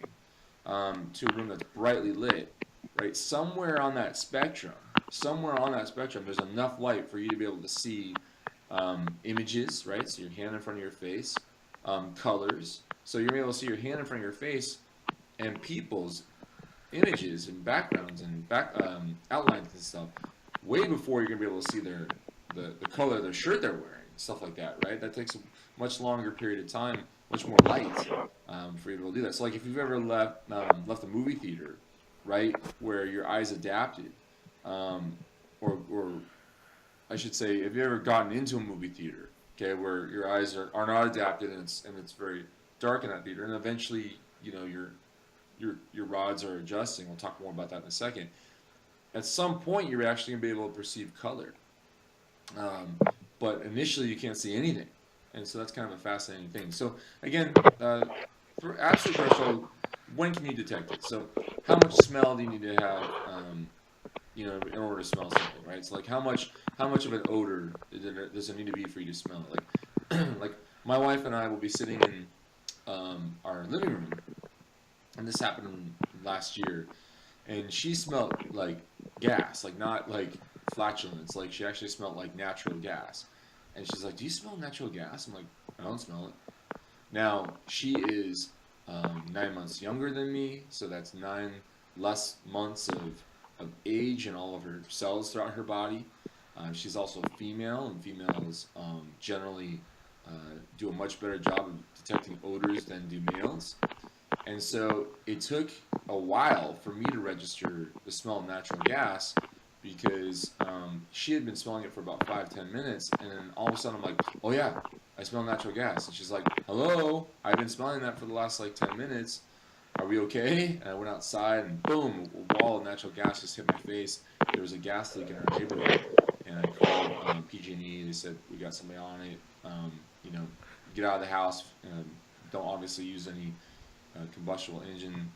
to a room that's brightly lit, right? Somewhere on that spectrum, there's enough light for you to be able to see images, right? So your hand in front of your face, colors. So you're able to see your hand in front of your face and people's images and backgrounds and outlines and stuff way before you're gonna be able to see the color of their shirt they're wearing, stuff like that, right? That takes a much longer period of time, much more light for you to be able to do that. So like if you've ever left a movie theater, right, where your eyes adapted, or I should say, have you ever gotten into a movie theater, okay, where your eyes are not adapted and it's very dark in that theater, and eventually, you know, your rods are adjusting. We'll talk more about that in a second. At some point, you're actually going to be able to perceive color, but initially you can't see anything, and so that's kind of a fascinating thing. So again, for absolute threshold, when can you detect it? So how much smell do you need to have? You know, in order to smell something, right? So like how much of an odor does it need to be for you to smell it? Like, like my wife and I will be sitting in our living room, and this happened last year, and she smelled like gas, like not like flatulence. Like she actually smelled like natural gas. And she's like, "Do you smell natural gas?" I'm like, "I don't smell it." Now she is 9 months younger than me, so that's 9 less months of age in all of her cells throughout her body. She's also a female, and females generally do a much better job of detecting odors than do males. And so it took a while for me to register the smell of natural gas because she had been smelling it for about 5-10 minutes, and then all of a sudden I'm like, "Oh yeah, I smell natural gas." And she's like, "Hello, I've been smelling that for the last like 10 minutes. Are we okay?" And I went outside, and boom, a wall of natural gas just hit my face. There was a gas leak in our neighborhood, and I called PG&E. They said, "We got somebody on it. You know, get out of the house. Don't obviously use any combustible engine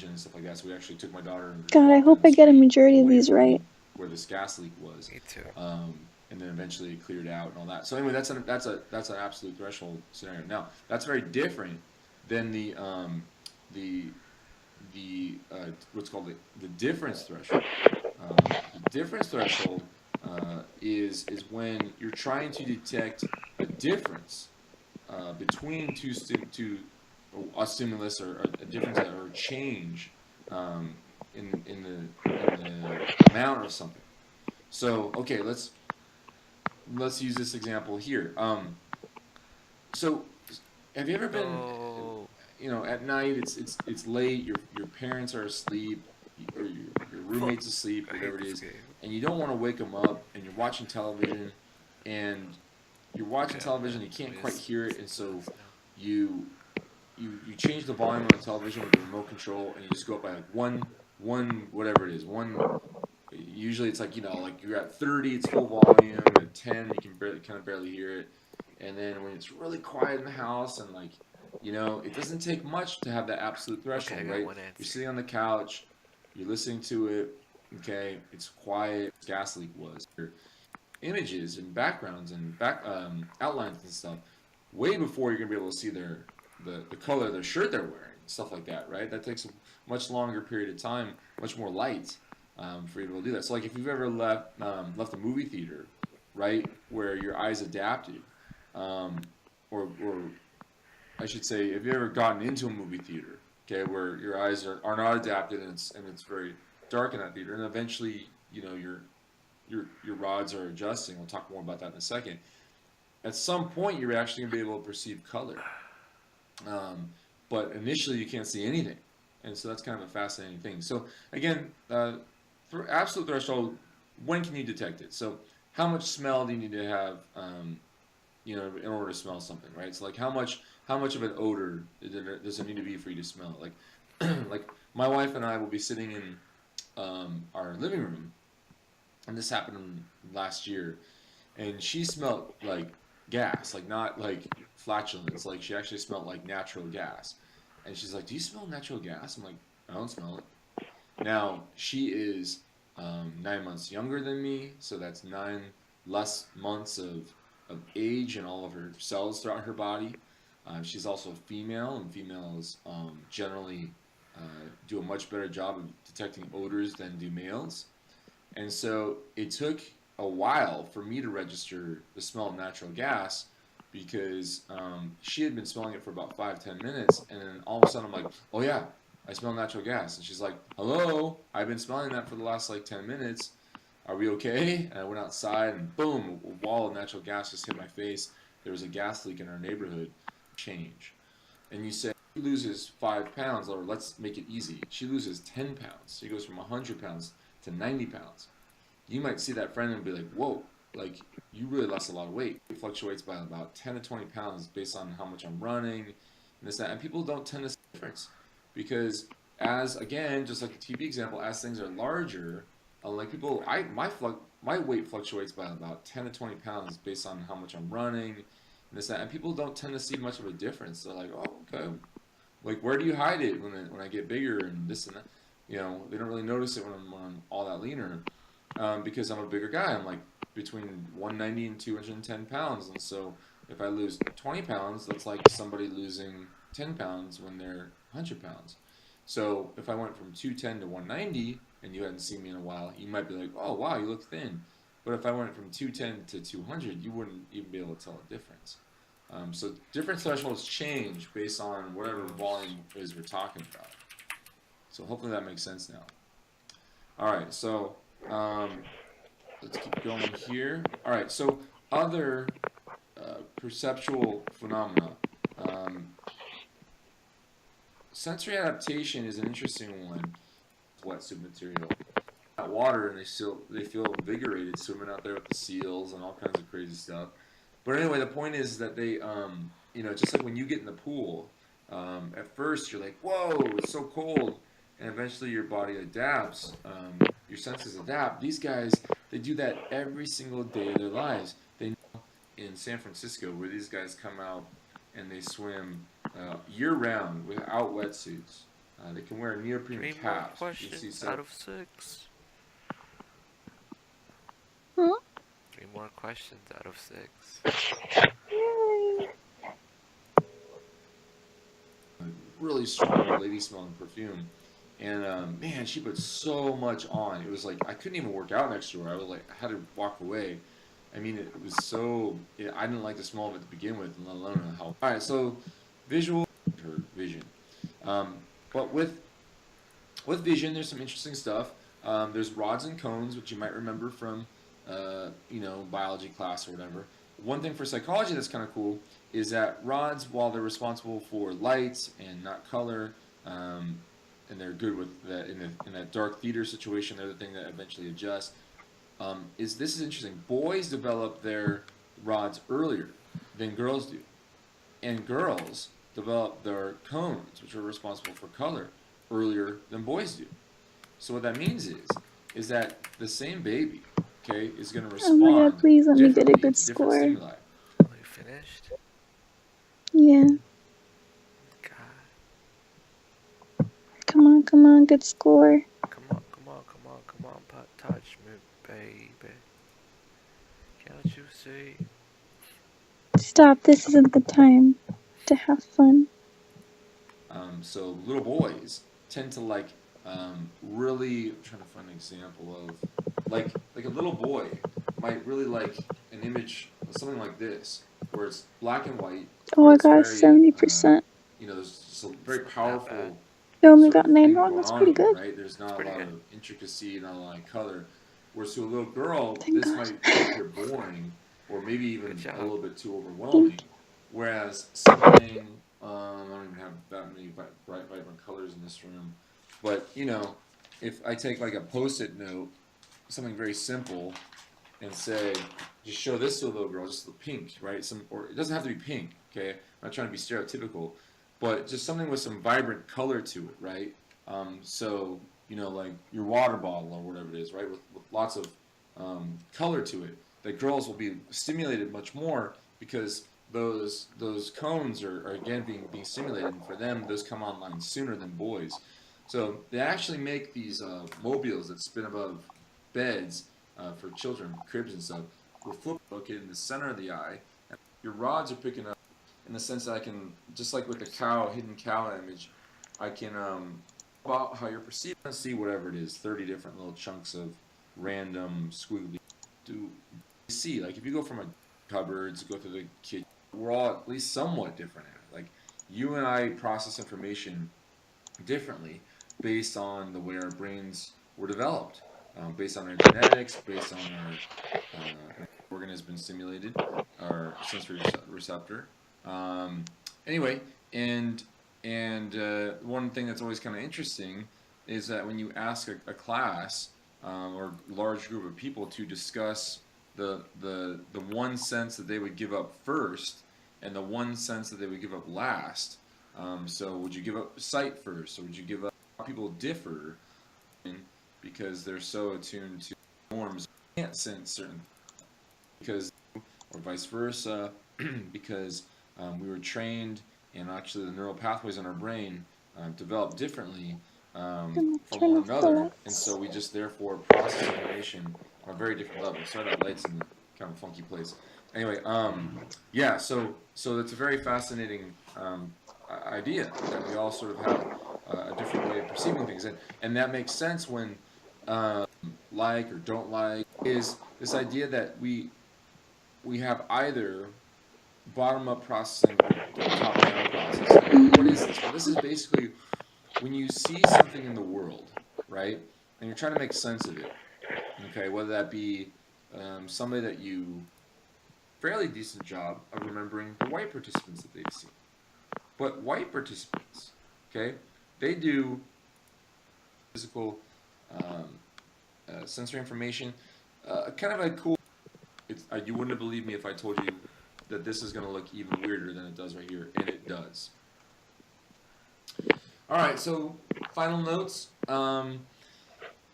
and stuff like that." So we actually took my daughter and God, I walked hope down the I get a street majority of away these from right. where this gas leak was. Me too. And then eventually it cleared out and all that. So anyway, that's an absolute threshold scenario. Now that's very different than the what's called the difference threshold. The difference threshold is when you're trying to detect a difference between a stimulus or a difference or a change in the amount of something. So okay, let's use this example here. So have you ever been, No. at night it's late, your parents are asleep, or your roommate's asleep, I hate whatever it this is, game. and you don't want to wake them up, and you're watching television, and you can't quite hear it, and so you change the volume on the television with the remote control, and you just go up by like one whatever it is, one. Usually it's like like you're at 30, it's full volume. At 10, you can barely hear it, and then when it's really quiet in the house and it doesn't take much to have that absolute threshold, Okay, I got right? one You're answer. sitting on the couch, you're listening to it, okay, it's quiet. Gas leak was. Images and backgrounds and outlines and stuff way before you're gonna be able to see the color of their shirt they're wearing, stuff like that, right? That takes a much longer period of time, much more light for you to be able to do that. So like if you've ever left a movie theater, right, where your eyes adapted, or I should say, if you ever gotten into a movie theater, okay, where your eyes are not adapted and it's very dark in that theater, and eventually your rods are adjusting. We'll talk more about that in a second. At some point, you're actually gonna be able to perceive color, but initially you can't see anything, and so that's kind of a fascinating thing. So again, for absolute threshold, when can you detect it? So how much smell do you need to have, in order to smell something, right? So like how much of an odor does it need to be for you to smell it? Like my wife and I will be sitting in our living room, and this happened last year, and she smelled like gas, like not like flatulence, like she actually smelled like natural gas. And she's like, "Do you smell natural gas?" I'm like, "I don't smell it." Now she is 9 months younger than me, so that's 9 less months of age in all of her cells throughout her body. She's also a female, and females generally do a much better job of detecting odors than do males. And so it took a while for me to register the smell of natural gas because she had been smelling it for about 5-10 minutes, and then all of a sudden I'm like, "Oh yeah, I smell natural gas." And she's like, "Hello, I've been smelling that for the last like 10 minutes. Are we okay?" And I went outside, and boom, a wall of natural gas just hit my face. There was a gas leak in our neighborhood. Change. And you say, she loses 5 pounds, or let's make it easy. She loses 10 pounds. She goes from 100 pounds to 90 pounds. You might see that friend and be like, "Whoa, like you really lost a lot of weight." It fluctuates by about 10 to 20 pounds based on how much I'm running and this, that. And people don't tend to see the difference because again, just like the TV example, as things are larger, like people, my weight fluctuates by about 10 to 20 pounds based on how much I'm running and this, that. And people don't tend to see much of a difference. They're like, "Oh, okay. Like, where do you hide it when I get bigger and this and that?" They don't really notice it when I'm all that leaner because I'm a bigger guy. I'm like between 190 and 210 pounds. And so if I lose 20 pounds, that's like somebody losing 10 pounds when they're 100 pounds. So if I went from 210 to 190 and you hadn't seen me in a while, you might be like, oh wow, you look thin. But if I went from 210 to 200, you wouldn't even be able to tell a difference. So different thresholds change based on whatever volume is we're talking about. So hopefully that makes sense now. All right, so let's keep going here. All right, so other perceptual phenomena. Sensory adaptation is an interesting one. Wetsuit material. Water, and they feel invigorated swimming out there with the seals and all kinds of crazy stuff. But anyway, the point is that they, you know, just like when you get in the pool, at first you're like, whoa, it's so cold, and eventually your body adapts, your senses adapt. These guys, they do that every single day of their lives. They know in San Francisco where these guys come out and they swim year-round without wetsuits. They can wear neoprene 3 more caps. questions out of 6. Huh? 3 more questions out of 6. Yay. Really strong lady smelling perfume, and man, she put so much on. It was like I couldn't even work out next to her. I was like, I had to walk away. I mean, it was so. I didn't like the smell of it to begin with, let alone the health. All right, so visual, her vision, but with vision, there's some interesting stuff. There's rods and cones, which you might remember from you know, biology class or whatever. One thing for psychology that's kind of cool is that rods, while they're responsible for light and not color, and they're good with that in that dark theater situation, they're the thing that eventually adjusts. This is interesting. Boys develop their rods earlier than girls do, and girls develop their cones, which are responsible for color, earlier than boys do. So what that means is that the same baby, okay, is going to Oh respond. my god, please let me get a differently good to different score. stimuli. Oh, you finished? Yeah. God. Come on, good score. Come on, touch me, baby. Can't you see? Stop, this isn't the time to have fun. So little boys tend to like really. I'm trying to find an example of like a little boy might really like an image of something like this, where it's black and white. Oh, I It's got very, 70%. you know, there's just a very powerful. You only sort got of 9 thing wrong, going that's on pretty here, good. right? There's not a pretty lot good. of intricacy, not a lot of color. Whereas to a little girl, Thank this God. might appear boring, or maybe even Good job. a little bit too overwhelming. Whereas something, I don't even have that many bright, vibrant colors in this room. But, you know, if I take like a Post-it note, something very simple, and say, just show this to a little girl, just the pink, right? Or it doesn't have to be pink, okay? I'm not trying to be stereotypical, but just something with some vibrant color to it, right? So, you know, like your water bottle or whatever it is, right? With lots of color to it, that girls will be stimulated much more because those cones are again being stimulated, and for them, those come online sooner than boys. So they actually make these mobiles that spin above beds for children, cribs and stuff. We're located in the center of the eye. And your rods are picking up in the sense that I can, just like with the hidden cow image, I can about how you're perceiving, see whatever it is, 30 different little chunks of random squiggly. Do see, like if you go from a cupboards, go through the kitchen, we're all at least somewhat different at it. Like you and I process information differently based on the way our brains were developed, based on our genetics, based on our organ has been stimulated, our sensory receptor. Anyway, and one thing that's always kind of interesting is that when you ask a class or large group of people to discuss the one sense that they would give up first and the one sense that they would give up last. So would you give up sight first, or would you give up? People differ because they're so attuned to norms, can't sense certain because, or vice versa, because we were trained, and actually the neural pathways in our brain develop differently from one another, and so we just therefore process information on a very different level. Sorry, that light's in kind of a funky place. Anyway, yeah, so it's a very fascinating idea that we all sort of have a different way of perceiving things, and that makes sense when like or don't like is this idea that we have either bottom-up processing or top-down processing. What is this? Well, this is basically when you see something in the world, right, and you're trying to make sense of it, okay, whether that be somebody that you fairly decent job of remembering the white participants that they've seen. But white participants, okay, they do physical sensory information, kind of a cool, you wouldn't have believed me if I told you that this is going to look even weirder than it does right here, and it does. Alright, so final notes.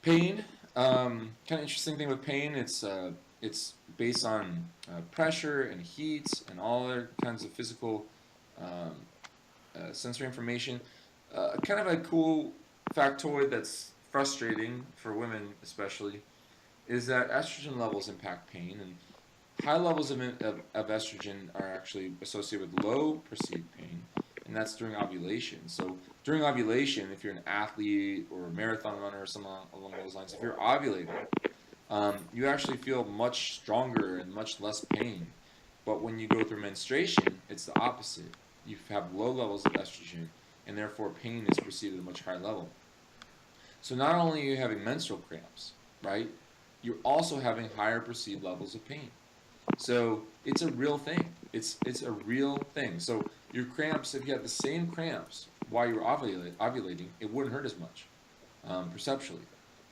Pain, kind of interesting thing with pain, it's based on pressure and heat and all other kinds of physical sensory information. Kind of a cool factoid that's frustrating for women especially is that estrogen levels impact pain, and high levels of estrogen are actually associated with low perceived pain, and that's during ovulation. So during ovulation, if you're an athlete or a marathon runner or something along those lines, if you're ovulating, you actually feel much stronger and much less pain. But when you go through menstruation, it's the opposite. You have low levels of estrogen, and therefore pain is perceived at a much higher level. So not only are you having menstrual cramps, right, you're also having higher perceived levels of pain. So it's a real thing. It's a real thing. So your cramps, if you have the same cramps while you're ovulating, it wouldn't hurt as much perceptually.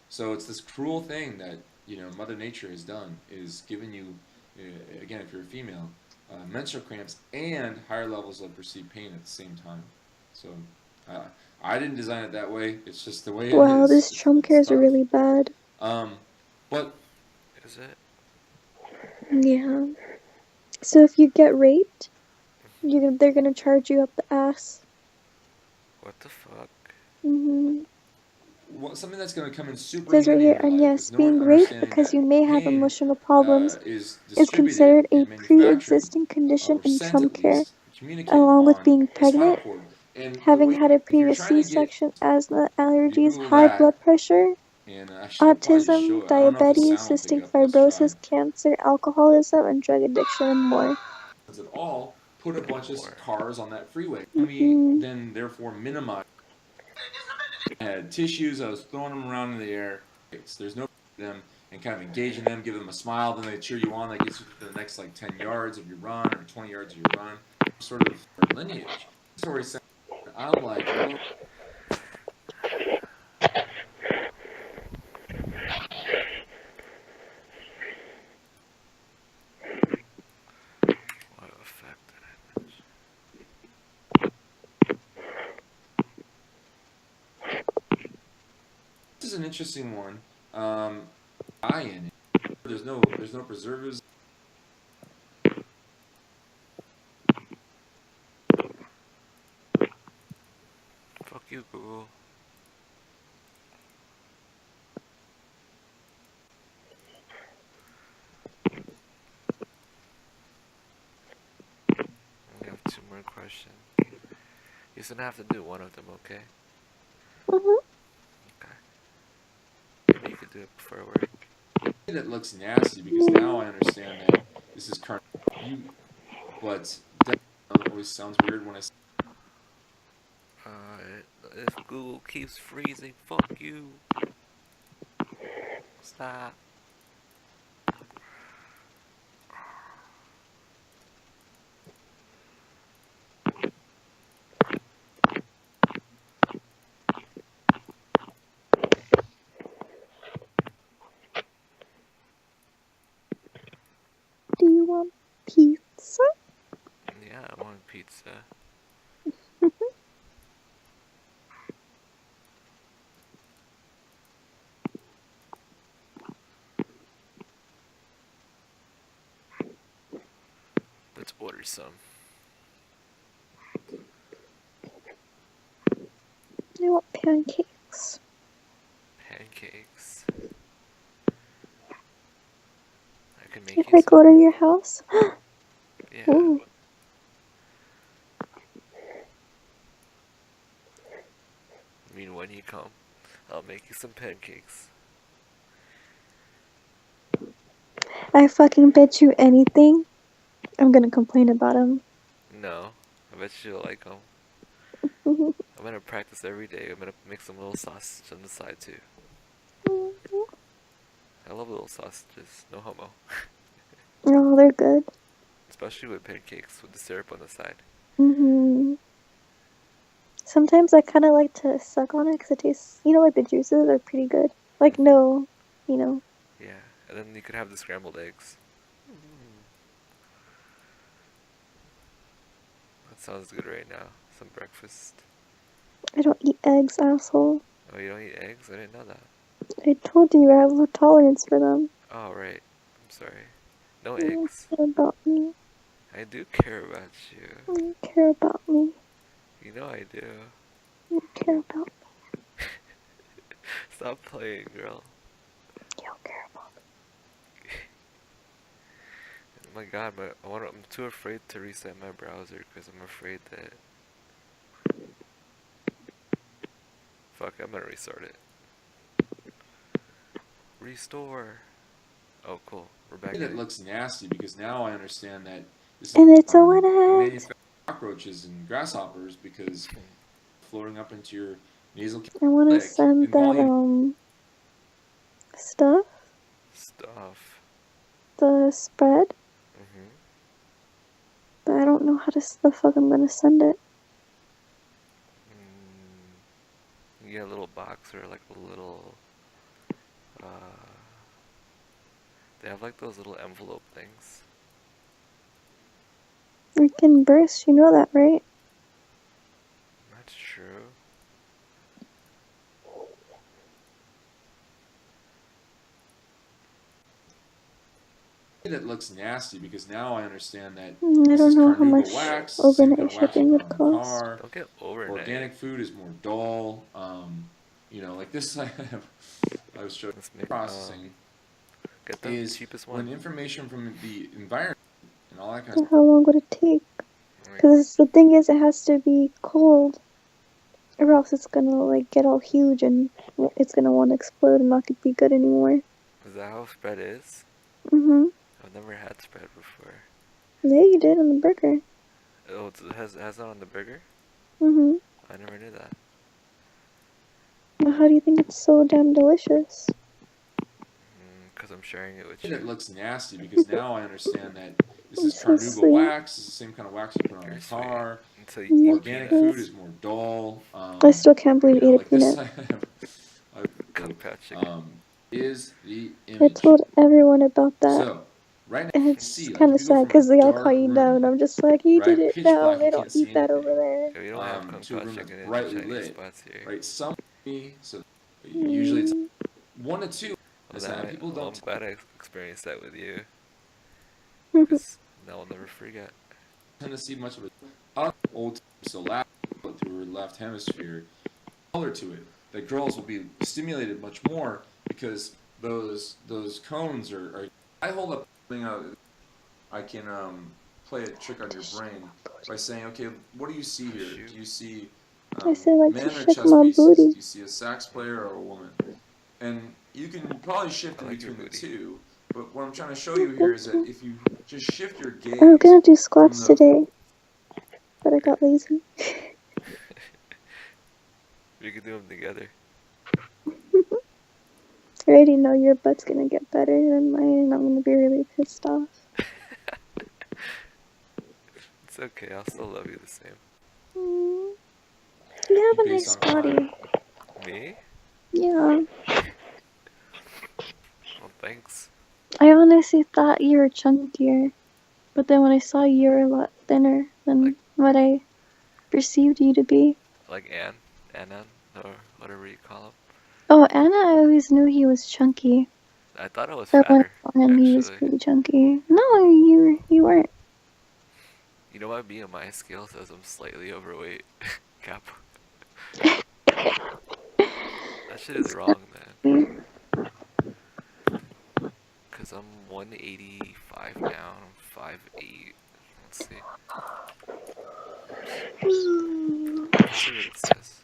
So it's this cruel thing that Mother Nature has done, is giving you, again, if you're a female, menstrual cramps and higher levels of perceived pain at the same time. So I didn't design it that way. It's just the way it is. Wow, this Trump cares are tough. really bad. Is But it? Yeah. So if you get raped, they're gonna charge you up the ass. What the fuck? something that's going to come in super Says right handy here, in and life yes, is no one being raped understanding because that you may have pain, emotional problems is is considered a distributed in manufacturing, pre-existing condition or in sent Trump at care, least, communicated along with on being the spinal pregnant, cord. And the having way, had a if you're previous trying to get, C-section, asthma, you allergies, Google high that, blood pressure, and actually I'll probably just show autism, it. I don't know if the diabetes, sound will pick cystic it up. Let's try. fibrosis, cancer, alcoholism, and drug addiction, and more. At all, put a bunch of More. cars on that freeway. Mhm. We then therefore minimize. I had tissues, I was throwing them around in the air. There's no them and kind of engaging them, give them a smile, then they cheer you on. That gets you to the next like 10 yards of your run or 20 yards of your run. Sort of lineage. Story saying, I'm like, well, What effect did this is an interesting one. I in it. There's no preservatives. Fuck you, Google. We have 2 more questions. You just gonna have to do one of them, okay? Mhm. Okay. Maybe you could do it before work. That looks nasty because now I understand that this is current. But that always sounds weird when I say. If Google keeps freezing, fuck you. Stop. Do you want pizza? Yeah, I want pizza. Let's order some. I want pancakes. Pancakes. I can make If you I some. go to your house? Yeah. Ooh. I mean, when you come, I'll make you some pancakes. I fucking bet you anything. I'm gonna complain about him. No, I bet you'll like them. I'm gonna practice every day. I'm gonna make some little sausage on the side too. I love little sausages, no homo. Oh, they're good. Especially with pancakes with the syrup on the side. Sometimes I kind of like to suck on it because it tastes, like the juices are pretty good. Like, no, Yeah, and then you could have the scrambled eggs. That sounds good right now. Some breakfast. I don't eat eggs, asshole. Oh, you don't eat eggs? I didn't know that. I told you I have low tolerance for them. Oh, right. I'm sorry. No You don't eggs. care about me. I do care about you. You don't care about me. You know I do. You don't care about me. Stop playing, girl. You don't care about me. Oh my god, I'm too afraid to reset my browser because I'm afraid that... Fuck, I'm gonna restart it. Restore. Oh, cool. We're back. It looks nasty because now I understand that this And it's a is wet egg. manufactured cockroaches and grasshoppers because floating up into your nasal I want to Like, send in that, volume. stuff, Stuff. the spread, but I don't know how to the fuck I'm gonna send it. You get a little box or like a little... They have like those little envelope things. It can burst, you know that, right? That's true. It looks nasty because now I understand that I this don't is know how carnauba much wax, overnight same kind of wax shipping you would put on the cost. car. Don't get overnight. Organic food is more dull. Like this I was showing Let's make, processing get the is cheapest when one. information from the environment and all that kind So of how long would it take? Because the thing is, it has to be cold, or else it's gonna like get all huge and it's gonna want to explode and not be good anymore. Is that how spread is? I've never had spread before. Yeah, you did on the burger. Oh, it has that on the burger? I never knew that. Well, how do you think it's so damn delicious? Because I'm sharing it with you. It looks nasty because now I understand that this I'm is so carnauba sweet. wax. It's the same kind of wax you put on You're the sweet. car. Until you eat Organic peanuts. food is more dull. I still can't believe you ate a Like this peanut. Kung Pao chicken. is the I image. told everyone about that. So right now And you can it's see like, kind if of you go sad from because a they all dark call you room, down. I'm just like, you right, did it pitch now. black, They you don't can't see eat that anything. over there. Yeah, we don't have Kung to a Pao room chicken that's in brightly Chinese lit, spots here. right? So usually it's 1 to 2. Well, Is that people I'm don't glad I experienced that with you. Because now I'll never forget. tend to see much of a old so loud through her left hemisphere color to it. That girls will be stimulated much more because those cones are I hold up something I can play a trick on your brain by saying, okay, what do you see here? Do you see I say like men to or shake chess my pieces? booty. Do you see a sax player or a woman? And you can probably shift in I like your between the booty. two. But what I'm trying to show you here is that if you just shift your gaze I'm gonna do squats from the today, but I got lazy. We could do them together. I already know your butt's gonna get better than mine, and I'm gonna be really pissed off. It's okay, I'll still love you the same. You have a Based nice on body. Me? Yeah. Well, thanks. I honestly thought you were chunkier, but then when I saw you, were a lot thinner than what I perceived you to be. Like Anan, or whatever you call him. Oh, Anna, I always knew he was chunky. I thought I was But when I fatter, saw him, he was actually. pretty chunky. No, you weren't. You know my BMI scale says I'm slightly overweight. Cap. That shit is wrong, man. Cause I'm 185 now, I'm 5'8". Let's see. Let's see what it says.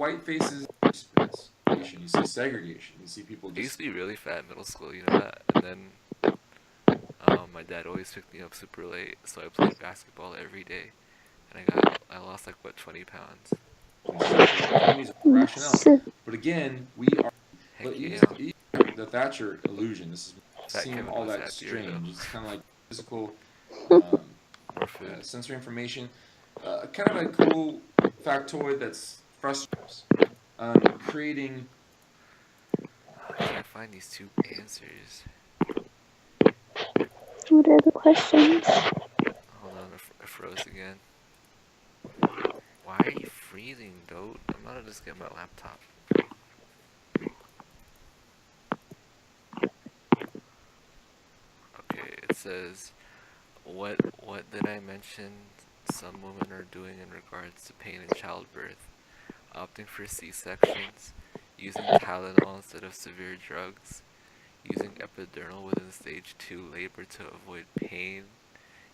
white faces discrimination. You see segregation. You see people I used just to be really fat in middle school, you know that? And then my dad always picked me up super late, so I played basketball every day. And I lost like, what, 20 pounds? economies of rationale. So, But again, we are Heck yeah. the Thatcher illusion. This Fat seem Kevin all was that happier, strange. though. It's kind of like physical More food. sensory information. Kind of a cool factoid that's frustrating. Creating. I can't find these two answers. what are the questions? Hold on, I froze again. Why are you freezing, dude? I'm gonna just get my laptop. Okay, it says, what did I mention some women are doing in regards to pain in childbirth? Opting for C-sections, using Tylenol instead of severe drugs, using epidural within stage 2 labor to avoid pain,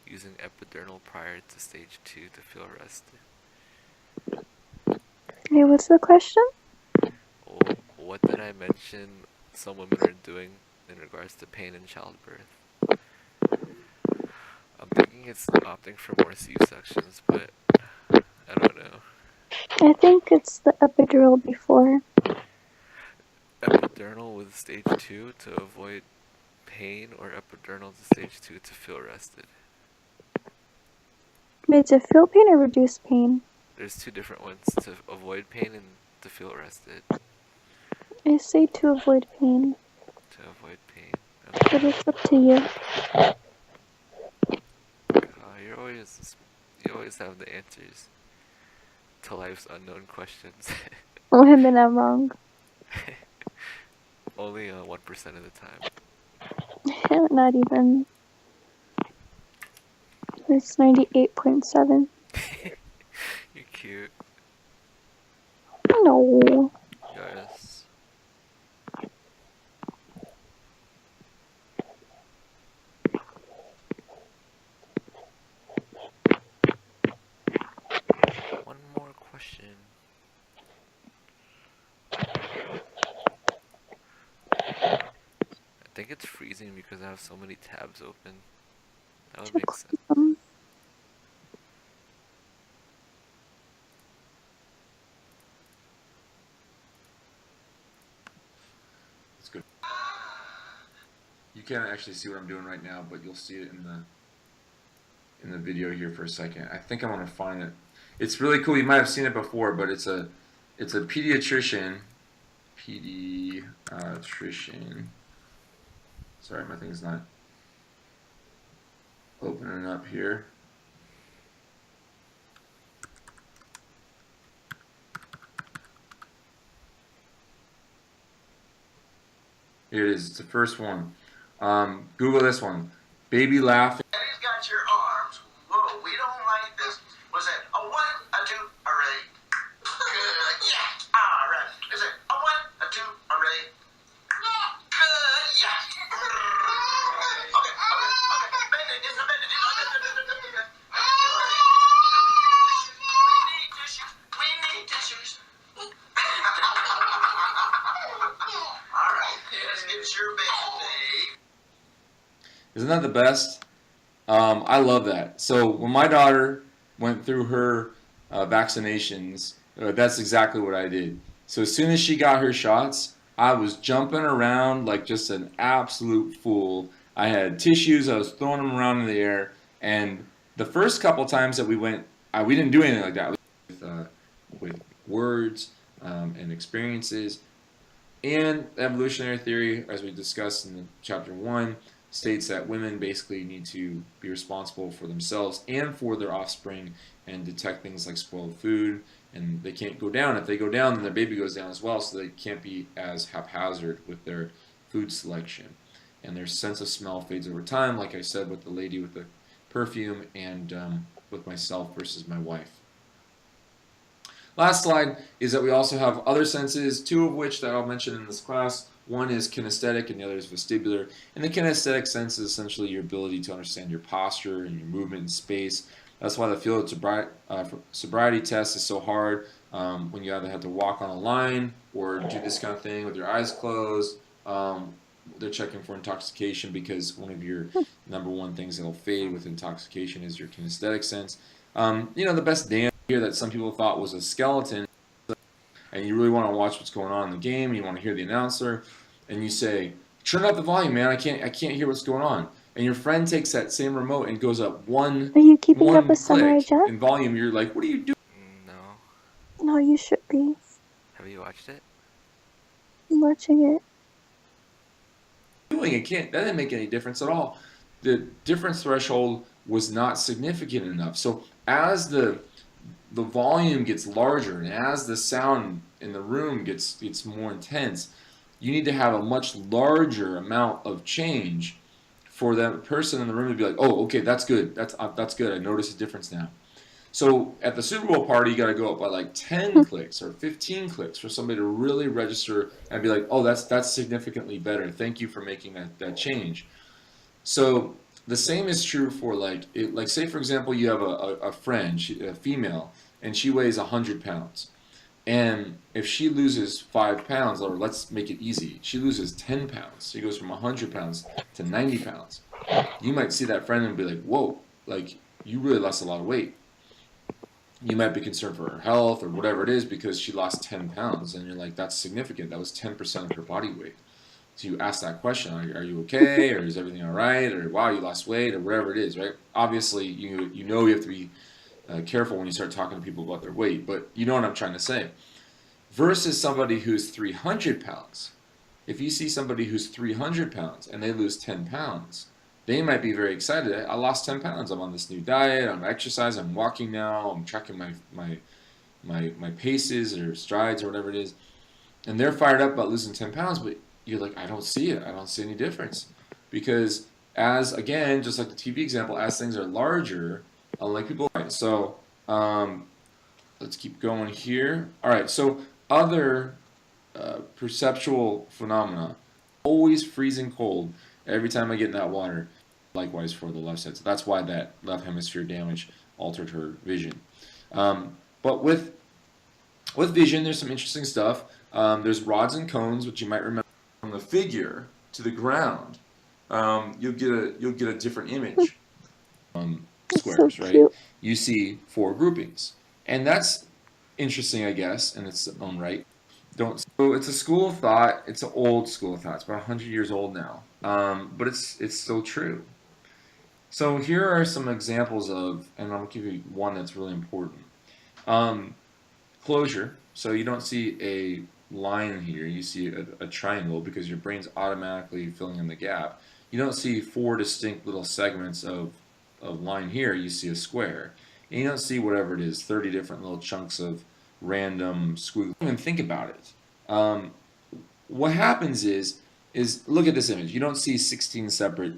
using epidural prior to stage 2 to feel rested. Hey, what's the question? What did I mention some women are doing in regards to pain in childbirth? I'm thinking it's opting for more C-sections, but I don't know. I think it's the epidural before. Epidural with stage 2 to avoid pain, or epidural to stage 2 to feel rested? Wait, to feel pain or reduce pain? There's two different ones, to avoid pain and to feel rested. I say to avoid pain, To avoid pain. but it's up to you. You always have the answers to life's unknown questions. And then I'm wrong. Only 1% of the time. Not even. It's 98.7. You're cute. No. Yes. One more question. I think it's freezing because I have so many tabs open. That would make sense. It's good. You can't actually see what I'm doing right now, but you'll see it in the video here for a second. I think I want to find it. It's really cool. You might have seen it before, but it's a pediatrician. Sorry, my thing's not opening up here. Here it is. It's the first one. Google this one. Baby laughing. Daddy's got your arms. Whoa, we don't like this. Was it a one, a two, a ready? Good, yeah. All right. Is it a one, a two, a ready? Good, yeah. Okay. Bend it, just a bend it. We need tissues. All right, let's get your baby. Isn't that the best? I love that. So when my daughter went through her vaccinations, that's exactly what I did. So as soon as she got her shots, I was jumping around like just an absolute fool. I had tissues. I was throwing them around in the air. And the first couple times that we went, we didn't do anything like that. With words and experiences. And evolutionary theory, as we discussed in chapter 1, states that women basically need to be responsible for themselves and for their offspring and detect things like spoiled food, and they can't go down. If they go down, then their baby goes down as well, so they can't be as haphazard with their food selection. And their sense of smell fades over time, like I said with the lady with the perfume, and with myself versus my wife. Last slide is that we also have other senses, two of which that I'll mention in this class. One is kinesthetic and the other is vestibular. And the kinesthetic sense is essentially your ability to understand your posture and your movement in space. That's why the field sobriety test is so hard. when you either have to walk on a line or do this kind of thing with your eyes closed. They're checking for intoxication because one of your number one things that'll fade with intoxication is your kinesthetic sense. The best dance here that some people thought was a skeleton, and you really want to watch what's going on in the game, and you want to hear the announcer, and you say, "Turn up the volume, man. I can't hear what's going on." And your friend takes that same remote and goes up one Are you keeping up with click Samurai Jack? in volume. You're like, "What are you doing?" No. No, you should be. Have you watched it? I'm watching it. It can't. That didn't make any difference at all. The difference threshold was not significant enough. So as the volume gets larger and as the sound in the room gets more intense, you need to have a much larger amount of change for that person in the room to be like, "Oh, okay, that's good. That's good. I notice a difference now." So at the Super Bowl party, you got to go up by like 10 clicks or 15 clicks for somebody to really register and be like, "Oh, that's significantly better. Thank you for making that change." So the same is true for like say for example, you have a friend, a female, and she weighs 100 pounds. And if she loses 5 pounds, or let's make it easy, she loses 10 pounds. She goes from 100 pounds to 90 pounds. You might see that friend and be like, "Whoa, like you really lost a lot of weight." You might be concerned for her health or whatever it is because she lost 10 pounds. And you're like, "That's significant. That was 10% of her body weight." So you ask that question, are you okay? Or is everything all right? Or wow, you lost weight or whatever it is, right? Obviously, you have to be careful when you start talking to people about their weight, but you know what I'm trying to say. Versus somebody who's 300 pounds. If you see somebody who's 300 pounds and they lose 10 pounds, they might be very excited. "I lost 10 pounds. I'm on this new diet. I'm exercising. I'm walking now. I'm tracking my paces or strides or whatever it is." And they're fired up about losing 10 pounds, but you're like, "I don't see it. I don't see any difference." Because again, just like the TV example, as things are larger, like people. So let's keep going here. All right. So other perceptual phenomena, always freezing cold every time I get in that water. Likewise for the left side. So that's why that left hemisphere damage altered her vision. But with vision, there's some interesting stuff. There's rods and cones, which you might remember from the figure to the ground. You'll get a different image. Squares, so right? cute. You see 4 groupings, and that's interesting, I guess, in its own right. So it's a school of thought. It's an old school of thought. It's about 100 years old now, but it's still true. So here are some examples of, and I'm gonna give you one that's really important. Closure. So you don't see a line here. You see a triangle because your brain's automatically filling in the gap. You don't see 4 distinct little segments of line here. You see a square. And you don't see whatever it is, 30 different little chunks of random squiggles. Don't even think about it. What happens is look at this image. You don't see 16 separate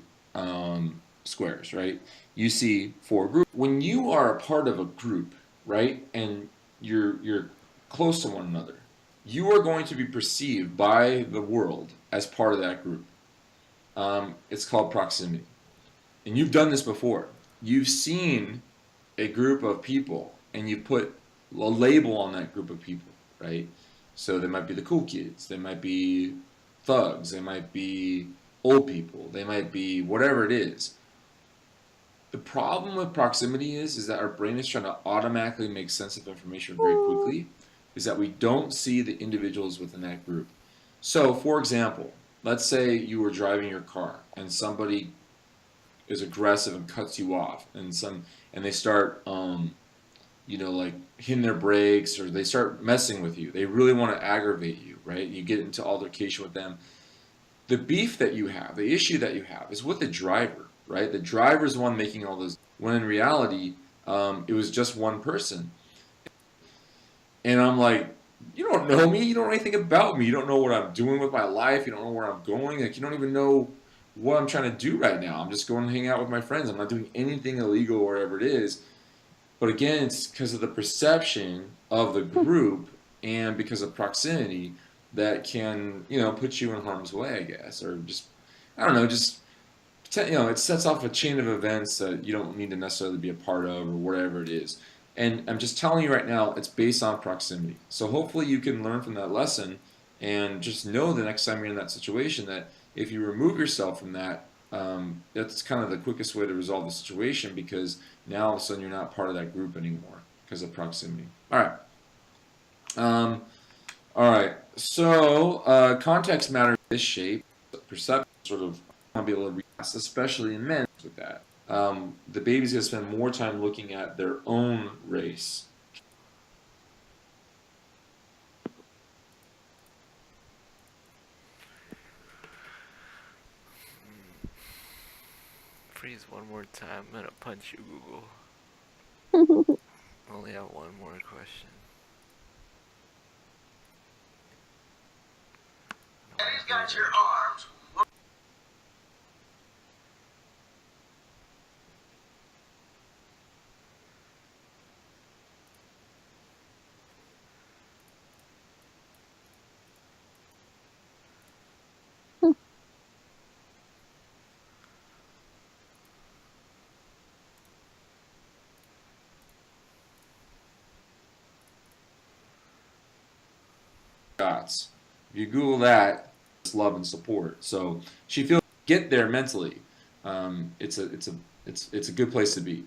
squares, right? You see 4 groups. When you are a part of a group, right, and you're close to one another, you are going to be perceived by the world as part of that group. It's called proximity. And you've done this before. You've seen a group of people and you put a label on that group of people, right? So they might be the cool kids, they might be thugs, they might be old people, they might be whatever it is. The problem with proximity is that our brain is trying to automatically make sense of information very quickly, is that we don't see the individuals within that group. So, for example, let's say you were driving your car and somebody is aggressive and cuts you off, and they start like hitting their brakes, or they start messing with you. They really want to aggravate you, right? You get into altercation with them. The beef that you have, the issue that you have, is with the driver, right? The driver's the one making all those, when in reality, it was just one person. And I'm like, you don't know me, you don't know anything about me, you don't know what I'm doing with my life, you don't know where I'm going, like you don't even know what I'm trying to do right now. I'm just going to hang out with my friends. I'm not doing anything illegal or whatever it is. But again, it's because of the perception of the group and because of proximity that can, put you in harm's way, I guess, or just, I don't know, just, it sets off a chain of events that you don't need to necessarily be a part of or whatever it is. And I'm just telling you right now, it's based on proximity. So hopefully you can learn from that lesson and just know the next time you're in that situation that if you remove yourself from that, that's kind of the quickest way to resolve the situation, because now all of a sudden you're not part of that group anymore because of proximity. All right. All right. So context matters in this shape. Perception sort of want to be able to react, especially in men with that. The baby's going to spend more time looking at their own race. Freeze one more time. I'm gonna punch you, Google. Only have one more question. And he's got your arms. Shots. If you Google that, it's love and support. So she feels get there mentally. It's a good place to be.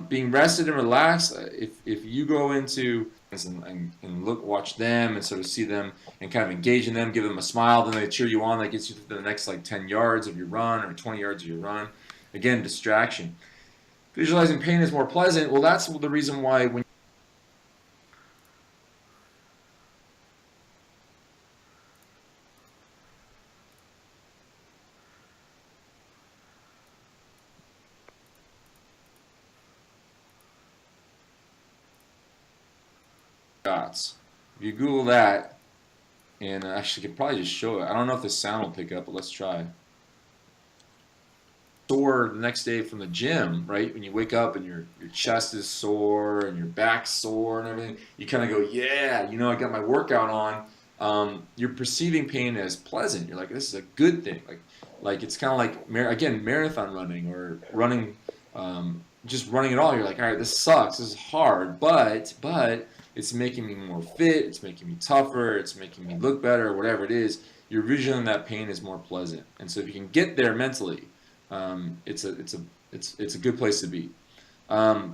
Being rested and relaxed. If you go into and watch them and sort of see them and kind of engage in them, give them a smile, then they cheer you on. That gets you to the next like 10 yards of your run or 20 yards of your run. Again, distraction. Visualizing pain is more pleasant. Well, that's the reason why when shots. If you Google that, and actually I could probably just show it. I don't know if the sound will pick up, but let's try. Sore the next day from the gym, right? When you wake up and your chest is sore and your back's sore and everything, you kind of go, yeah, you know, I got my workout on. You're perceiving pain as pleasant. You're like, this is a good thing. Like it's kind of like again, marathon running or running, just running at all. You're like, all right, this sucks. This is hard, but it's making me more fit, it's making me tougher, it's making me look better, whatever it is. Your vision on that pain is more pleasant. And so if you can get there mentally, it's a good place to be.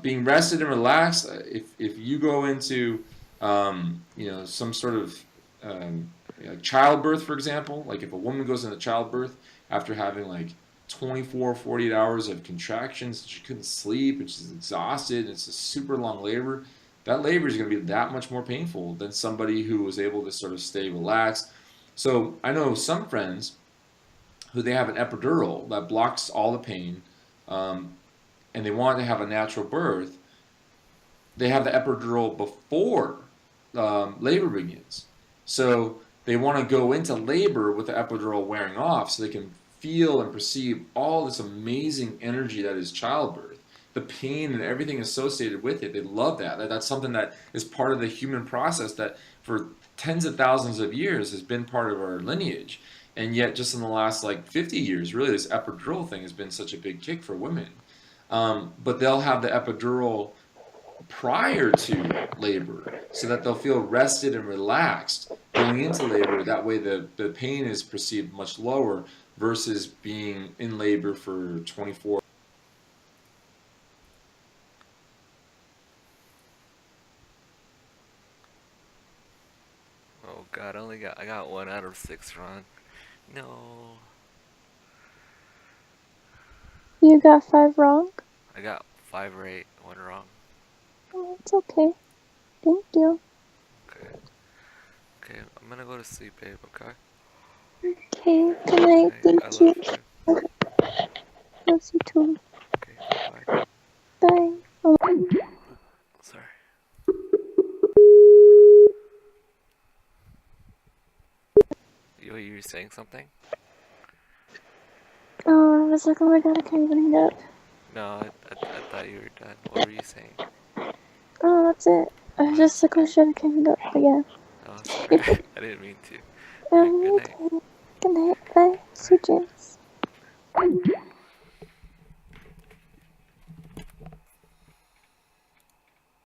Being rested and relaxed. If you go into you know, some sort of childbirth, for example, like if a woman goes into childbirth after having like 24, 48 hours of contractions, and she couldn't sleep and she's exhausted, and it's a super long labor. That labor is going to be that much more painful than somebody who was able to sort of stay relaxed. So I know some friends who they have an epidural that blocks all the pain, and they want to have a natural birth. They have the epidural before labor begins. So they want to go into labor with the epidural wearing off so they can feel and perceive all this amazing energy that is childbirth. The pain and everything associated with it. They love that. That's something that is part of the human process that for tens of thousands of years has been part of our lineage. And yet just in the last like 50 years, really this epidural thing has been such a big kick for women. But they'll have the epidural prior to labor so that they'll feel rested and relaxed going into labor. That way the pain is perceived much lower versus being in labor for 24 Oh god, I got 1 out of 6 wrong. No. You got 5 wrong? I got 5 right, 1 wrong. Oh, it's okay. Thank you. Okay. Okay, I'm gonna go to sleep, babe, okay? Okay, good night. Thank I you. love you. Love you too. Okay, bye. Bye. Oh. Sorry. You were saying something? Oh, I was like, oh my god, I can't even hang up. No, I thought you were done. What were you saying? Oh, that's it. I was just like, oh shit, I can't hang up. But yeah. Oh, sorry. I didn't mean to. Good night. Okay. Good night. Bye. Sweet dreams.